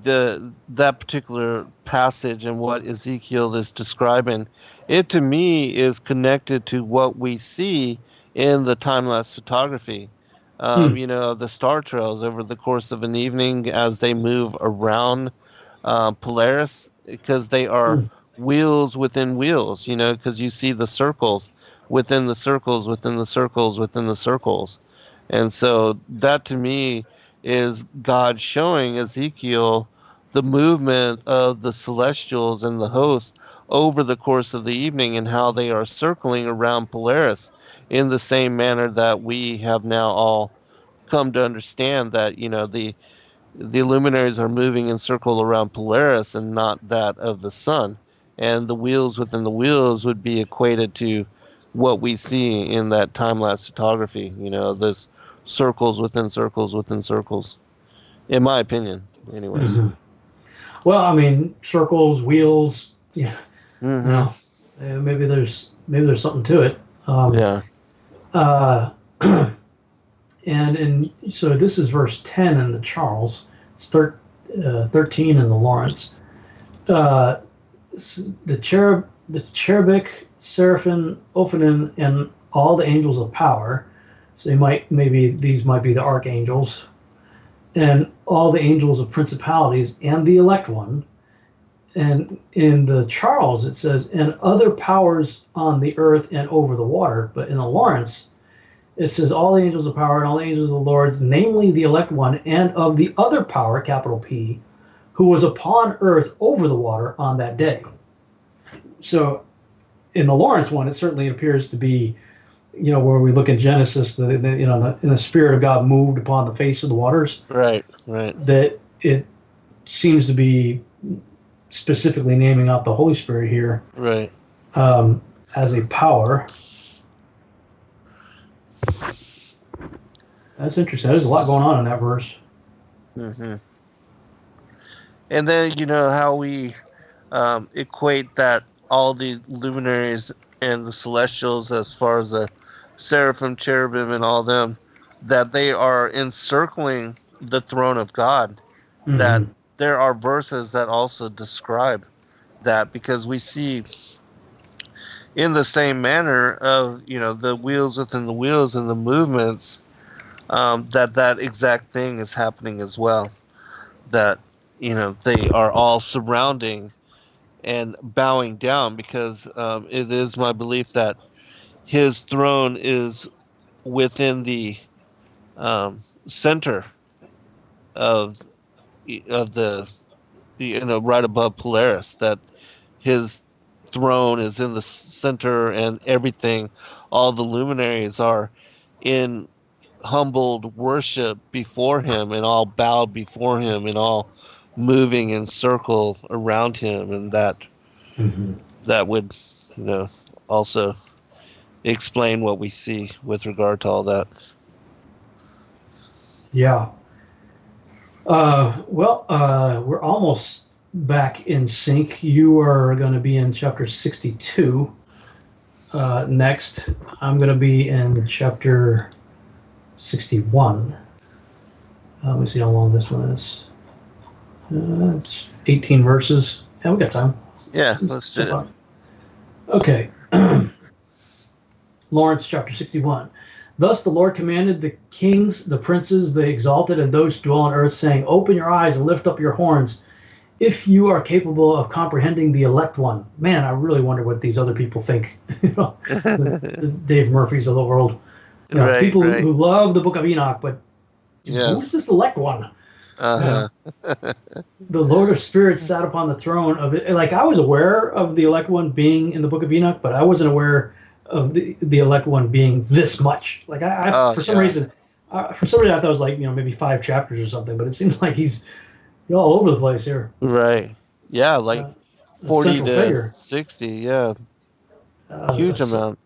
that particular passage and what Ezekiel is describing. It to me is connected to what we see in the time-lapse photography. The star trails over the course of an evening as they move around Polaris, because they are wheels within wheels, because you see the circles within the circles within the circles within the circles. And so that to me is God showing Ezekiel the movement of the celestials and the hosts over the course of the evening and how they are circling around Polaris in the same manner that we have now all come to understand that the luminaries are moving in circle around Polaris and not that of the sun. And the wheels within the wheels would be equated to what we see in that time-lapse photography, this circles within circles within circles, in my opinion, anyways. Mm-hmm. Well, I mean, circles, wheels, yeah. Mm-hmm. Maybe there's something to it. Yeah. So this is verse 10 in the Charles. It's 13 in the Lawrence. The cherubic, seraphim, ophanim, and all the angels of power So maybe these might be the archangels, and all the angels of principalities and the elect one. And in the Charles it says, and other powers on the earth and over the water. But in the Lawrence it says all the angels of power and all the angels of the Lords, namely the elect one, and of the other power, capital P, who was upon earth over the water on that day. So in the Lawrence one, it certainly appears to be, where we look in Genesis, in the Spirit of God moved upon the face of the waters. Right. That it seems to be specifically naming out the Holy Spirit here. Right. As a power. That's interesting. There's a lot going on in that verse. Mm-hmm. And then, how we equate that all the luminaries and the celestials, as far as the seraphim, cherubim, and all them, that they are encircling the throne of God. Mm-hmm. That there are verses that also describe that, because we see in the same manner of, the wheels within the wheels and the movements, that exact thing is happening as well. That, they are all surrounding and bowing down, because it is my belief that his throne is within the center of the right above Polaris, that his throne is in the center, and everything, all the luminaries are in humbled worship before him, and all bowed before him, and all moving in circle around him, and that that would also explain what we see with regard to all that. Yeah. We're almost back in sync. You are going to be in chapter 62 next. I'm going to be in chapter 61. Let me see how long this one is. It's 18 verses. Yeah, we got time. Yeah, let's do it. Okay. Lawrence chapter 61. Thus the Lord commanded the kings, the princes, the exalted, and those who dwell on earth, saying, open your eyes and lift up your horns, if you are capable of comprehending the elect one. Man, I really wonder what these other people think. The Dave Murphys of the world. People who love the Book of Enoch, but who's this elect one? Uh-huh. The Lord of Spirits sat upon the throne of it. Like, I was aware of the elect one being in the Book of Enoch, but I wasn't aware of the elect one being this much. Like, for some reason I thought it was like, maybe 5 chapters or something, but it seems like he's all over the place here. Right. Yeah, like 40 to figure. 60. Yeah. Huge amount.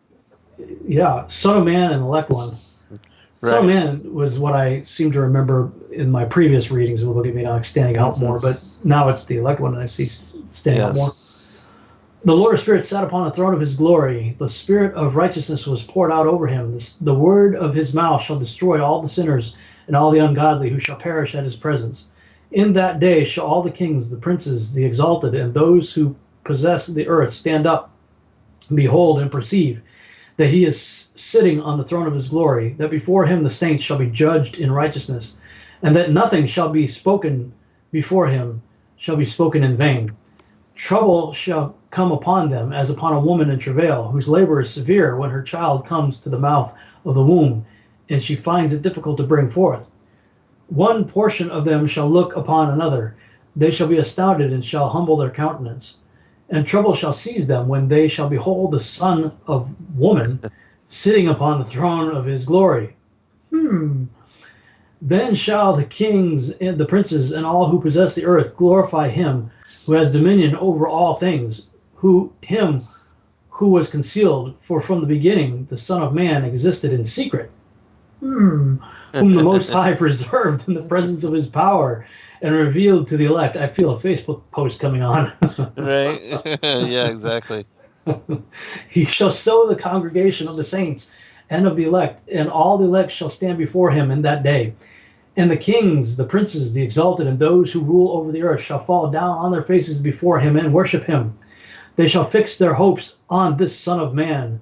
Yeah. Son of Man and elect one. Right. Son of Man was what I seem to remember in my previous readings of the Book of Enoch standing out more, but now it's the elect one that I see standing out more. The Lord of Spirits sat upon the throne of his glory. The Spirit of righteousness was poured out over him. The word of his mouth shall destroy all the sinners and all the ungodly who shall perish at his presence. In that day shall all the kings, the princes, the exalted, and those who possess the earth stand up, behold, and perceive that he is sitting on the throne of his glory, that before him the saints shall be judged in righteousness, and that nothing shall be spoken before him shall be spoken in vain. Trouble shall come upon them as upon a woman in travail, whose labor is severe when her child comes to the mouth of the womb, and she finds it difficult to bring forth. One portion of them shall look upon another. They shall be astounded and shall humble their countenance. And trouble shall seize them when they shall behold the Son of Woman sitting upon the throne of his glory. Then shall the kings and the princes and all who possess the earth glorify him who has dominion over all things, him who was concealed, for from the beginning the Son of Man existed in secret, whom the Most High preserved in the presence of his power and revealed to the elect. I feel a Facebook post coming on. Right? Yeah, exactly. He shall sow the congregation of the saints and of the elect, and all the elect shall stand before him in that day. And the kings, the princes, the exalted, and those who rule over the earth shall fall down on their faces before him and worship him. They shall fix their hopes on this Son of Man,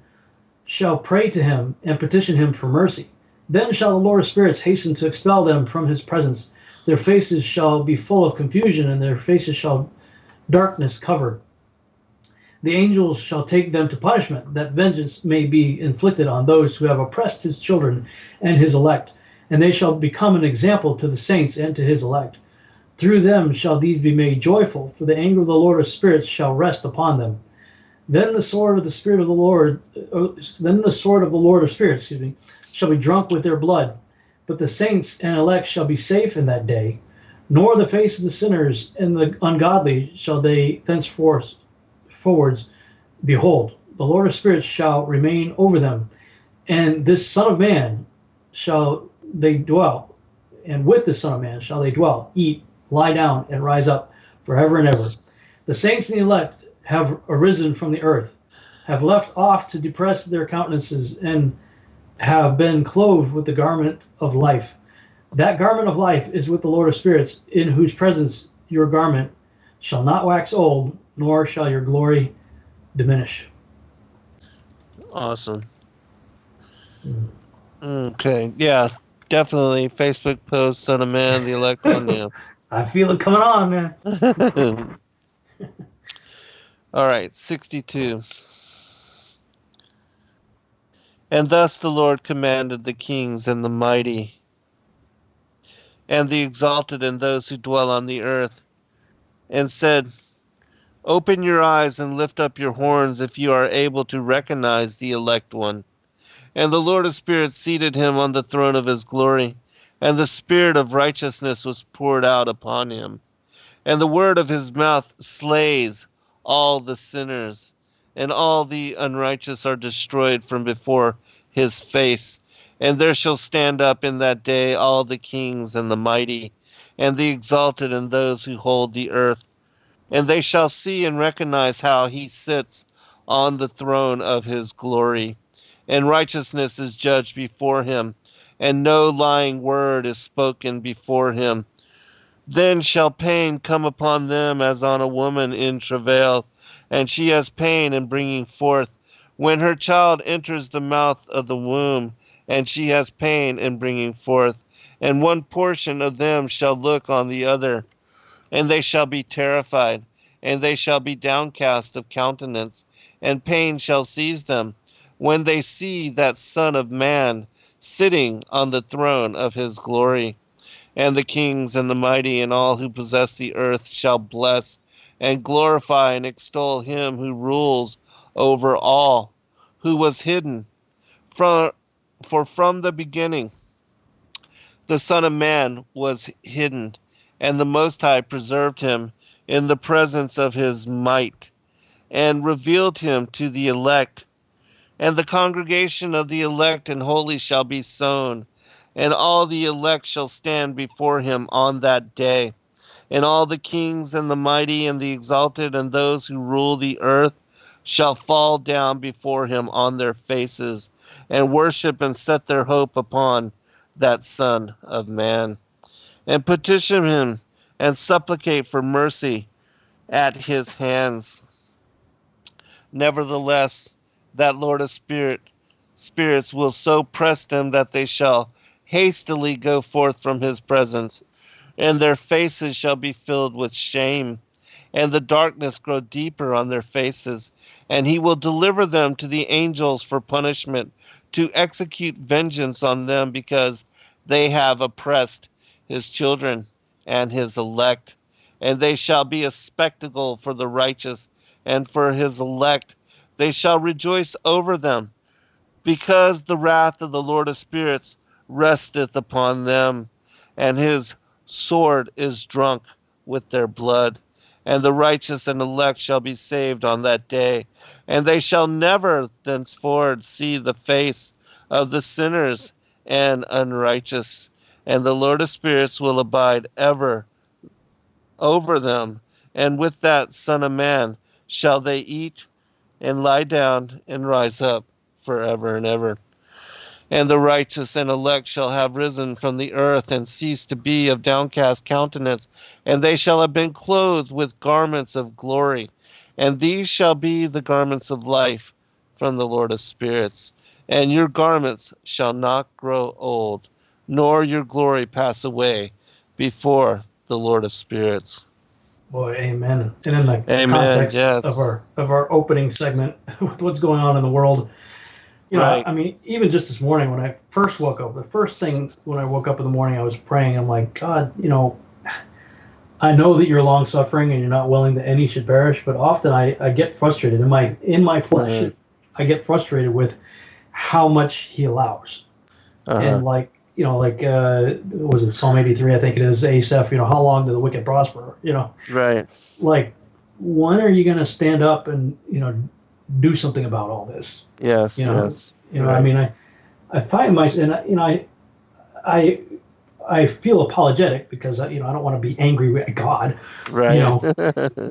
shall pray to him and petition him for mercy. Then shall the Lord of spirits hasten to expel them from his presence. Their faces shall be full of confusion, and their faces shall darkness cover. The angels shall take them to punishment, that vengeance may be inflicted on those who have oppressed his children and his elect, and they shall become an example to the saints and to his elect. Through them shall these be made joyful, for the anger of the Lord of spirits shall rest upon them. Then the sword of the Spirit of the Lord, then the sword of the Lord of spirits, shall be drunk with their blood. But the saints and elect shall be safe in that day, nor the face of the sinners and the ungodly shall they thenceforth forwards behold. The Lord of spirits shall remain over them, and this Son of Man shall they dwell, and with the Son of Man shall they dwell, eat, lie down, and rise up forever and ever. The saints and the elect have arisen from the earth, have left off to depress their countenances, and have been clothed with the garment of life. That garment of life is with the Lord of spirits, in whose presence your garment shall not wax old, nor shall your glory diminish. Awesome. Okay, yeah, definitely. Facebook post, Son of Man, the elect on you. I feel it coming on, man. All right, 62. And thus the Lord commanded the kings and the mighty, and the exalted, and those who dwell on the earth, and said, open your eyes and lift up your horns if you are able to recognize the elect one. And the Lord of spirits seated him on the throne of his glory, and the spirit of righteousness was poured out upon him. And the word of his mouth slays all the sinners, and all the unrighteous are destroyed from before his face. And there shall stand up in that day all the kings and the mighty, and the exalted, and those who hold the earth. And they shall see and recognize how he sits on the throne of his glory. And righteousness is judged before him, and no lying word is spoken before him. Then shall pain come upon them as on a woman in travail, and she has pain in bringing forth, when her child enters the mouth of the womb, and she has pain in bringing forth. And one portion of them shall look on the other, and they shall be terrified, and they shall be downcast of countenance, and pain shall seize them, when they see that Son of Man sitting on the throne of his glory. And the kings and the mighty and all who possess the earth shall bless and glorify and extol him who rules over all, who was hidden for from the beginning. The Son of Man was hidden, and the Most High preserved him in the presence of his might, and revealed him to the elect. And the congregation of the elect and holy shall be sown, and all the elect shall stand before him on that day. And all the kings and the mighty and the exalted and those who rule the earth shall fall down before him on their faces, and worship and set their hope upon that Son of Man, and petition him and supplicate for mercy at his hands. Nevertheless, that Lord of spirits will so press them that they shall hastily go forth from his presence, and their faces shall be filled with shame, and the darkness grow deeper on their faces. And he will deliver them to the angels for punishment, to execute vengeance on them, because they have oppressed his children and his elect. And they shall be a spectacle for the righteous, and for his elect they shall rejoice over them, because the wrath of the Lord of spirits resteth upon them, and his sword is drunk with their blood. And the righteous and elect shall be saved on that day, and they shall never thenceforward see the face of the sinners and unrighteous. And the Lord of spirits will abide ever over them, and with that Son of Man shall they eat and lie down and rise up forever and ever. And the righteous and elect shall have risen from the earth, and cease to be of downcast countenance, and they shall have been clothed with garments of glory. And these shall be the garments of life from the Lord of spirits. and your garments shall not grow old, nor your glory pass away before the Lord of spirits. Boy, amen. And in the Amen. context of Yes. our opening segment with what's going on in the world, Right. I mean, even just this morning when I first woke up, the first thing when I woke up in the morning, I was praying. I'm like, God, I know that you're long suffering and you're not willing that any should perish, but often I get frustrated in my flesh. Uh-huh. I get frustrated with how much He allows, Uh-huh. and was it Psalm 83? I think it is Asaph. How long do the wicked prosper? Right. Like, when are you going to stand up and do something about all this? Yes. You know, Yes. I Right. mean, I find myself, and I feel apologetic because I don't want to be angry with God, Right.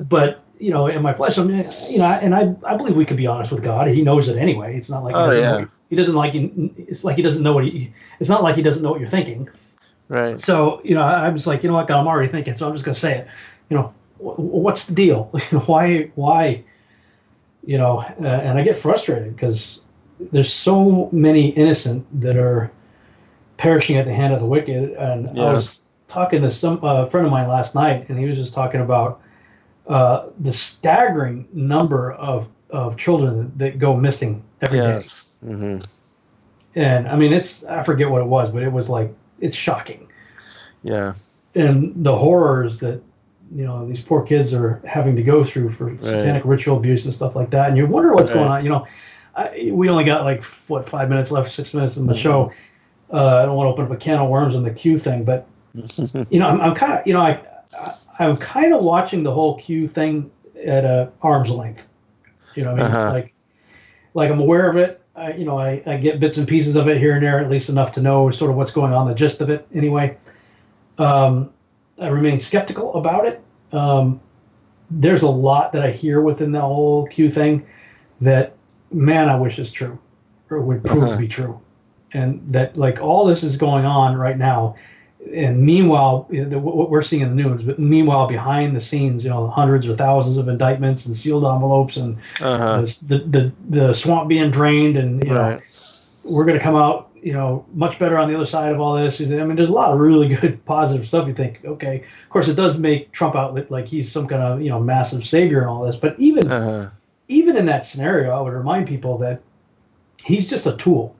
but in my flesh, and I believe we could be honest with God. He knows it anyway. It's not like he Oh doesn't yeah. know. He doesn't like you. It's like he doesn't know it's not like he doesn't know what you're thinking. Right. So I'm just like, what, God, I'm already thinking, so I'm just gonna say it. What's the deal? Why? And I get frustrated because there's so many innocent that are perishing at the hand of the wicked. And I Yes. was talking to some friend of mine last night, and he was just talking about the staggering number of children that go missing every day. Yes. Mm-hmm. And I mean, I forget what it was, but it was like, it's shocking. Yeah. And the horrors that these poor kids are having to go through for satanic ritual abuse and stuff like that. And you wonder what's going on. We only got 5 minutes left, 6 minutes in the show. I don't want to open up a can of worms on the Q thing, but I'm kind of I'm kind of watching the whole Q thing at arm's length. Like I'm aware of it. I get bits and pieces of it here and there, at least enough to know sort of what's going on, the gist of it anyway. I remain skeptical about it. There's a lot that I hear within the whole Q thing that, man, I wish is true or would prove to be true. And that all this is going on right now. And meanwhile, what we're seeing in the news, but meanwhile, behind the scenes, hundreds or thousands of indictments and sealed envelopes and the swamp being drained, and we're going to come out much better on the other side of all this. And I mean, there's a lot of really good positive stuff. You think, okay, of course, it does make Trump out like he's some kind of massive savior and all this. But even in that scenario, I would remind people that he's just a tool.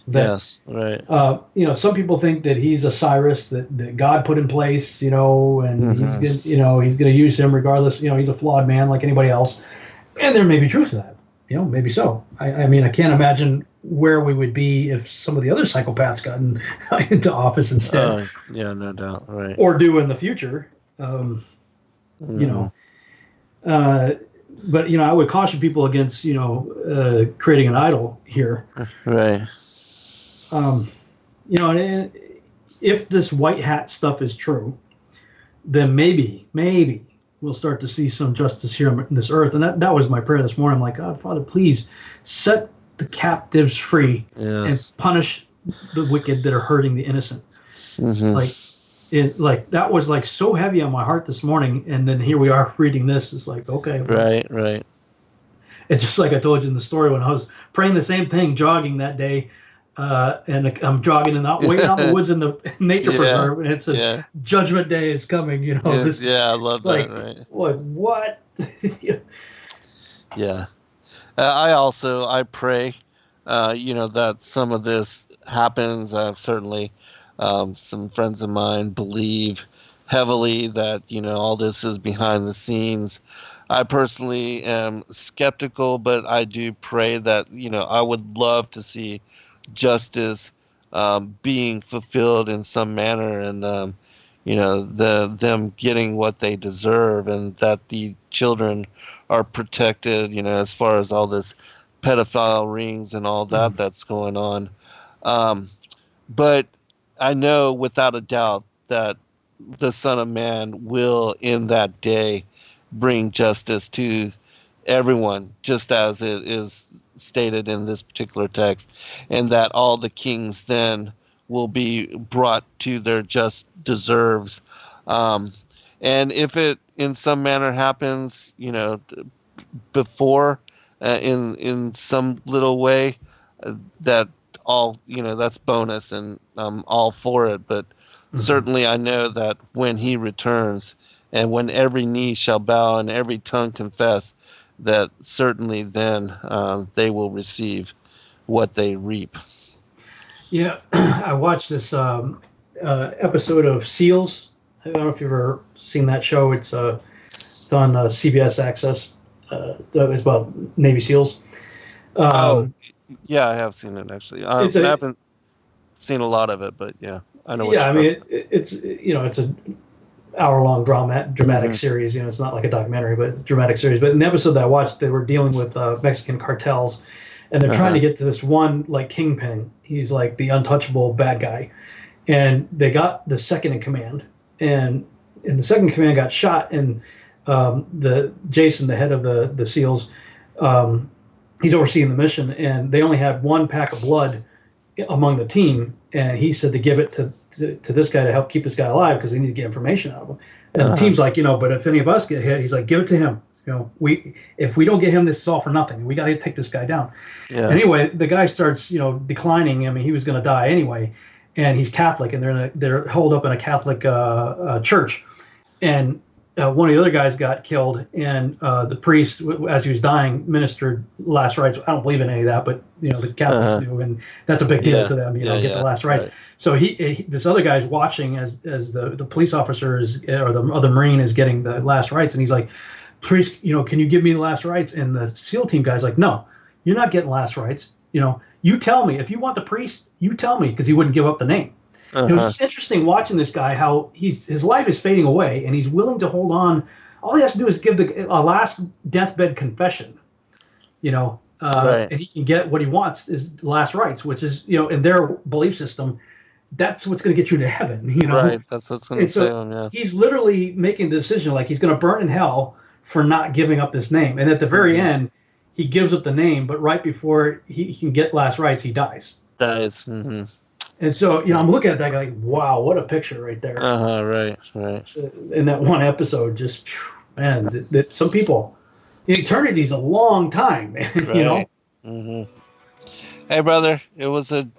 Yes, right. Some people think that he's a Cyrus that God put in place, and he's going to use him regardless. He's a flawed man like anybody else, and there may be truth to that. Maybe so. I mean, I can't imagine where we would be if some of the other psychopaths got into office instead. Yeah, no doubt. Right. Or do in the future. But I would caution people against creating an idol here. Right. And if this white hat stuff is true, then maybe we'll start to see some justice here on this earth. And that was my prayer this morning. I'm like, God, Father, please set the captives free and punish the wicked that are hurting the innocent. That was so heavy on my heart this morning. And then here we are reading this. It's like, okay. Right. And just like I told you in the story, when I was praying the same thing, jogging that day, and I'm jogging and waiting out in the woods in the nature preserve, and it's a judgment day is coming. I love that. Right. What? Yeah. I pray, that some of this happens. Certainly, some friends of mine believe heavily that all this is behind the scenes. I personally am skeptical, but I do pray that I would love to see justice being fulfilled in some manner, and them getting what they deserve, and that the children are protected, as far as all this pedophile rings and all that that's going on. But I know without a doubt that the Son of Man will in that day bring justice to everyone, just as it is stated in this particular text, and that all the kings then will be brought to their just deserves. And if it in some manner happens, before, in some little way, that all, that's bonus, and I'm all for it. But certainly I know that when he returns, and when every knee shall bow and every tongue confess, that certainly then they will receive what they reap. Yeah, I watched this episode of Seals. I don't know if you've ever seen that show. It's on CBS Access. It's about Navy SEALs. Yeah, I have seen it actually. I haven't seen a lot of it, but yeah, I know what you're talking about. It's it's a hour-long dramatic series. It's not like a documentary, but it's a dramatic series. But in the episode that I watched, they were dealing with Mexican cartels, and they're trying to get to this one like kingpin. He's like the untouchable bad guy, and they got the second in command, and the second in command got shot, and the Jason, the head of the SEALs, he's overseeing the mission, and they only had one pack of blood among the team, and he said to give it to this guy to help keep this guy alive because they need to get information out of him. And the team's like, but if any of us get hit, he's like, give it to him. If we don't get him, this is all for nothing. We got to take this guy down. Yeah. Anyway, the guy starts, declining. I mean, he was going to die anyway, and he's Catholic, and they're holed up in a Catholic church, and one of the other guys got killed, and the priest, as he was dying, ministered last rites. I don't believe in any of that, but the Catholics do, and that's a big deal to them. Get the last rites. Right. So this other guy's watching as the police officer or the other Marine is getting the last rites, and he's like, priest, can you give me the last rites? And the SEAL team guy's like, no, you're not getting last rites. You tell me if you want the priest. You tell me, because he wouldn't give up the name. It was just interesting watching this guy, how his life is fading away, and he's willing to hold on. All he has to do is give a last deathbed confession, right. And he can get what he wants, is last rites, which is, in their belief system, that's what's going to get you to heaven. Right, that's what's going to save him. Yeah, he's literally making the decision like he's going to burn in hell for not giving up this name, and at the very end, he gives up the name, but right before he can get last rites, he dies. And so, I'm looking at that guy like, wow, what a picture right there. Right. In that one episode, just, man, that some people, eternity's a long time, man, Right. Hey, brother, it was a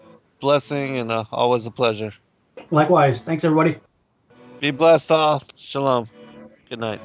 blessing and always a pleasure. Likewise. Thanks, everybody. Be blessed all. Shalom. Good night.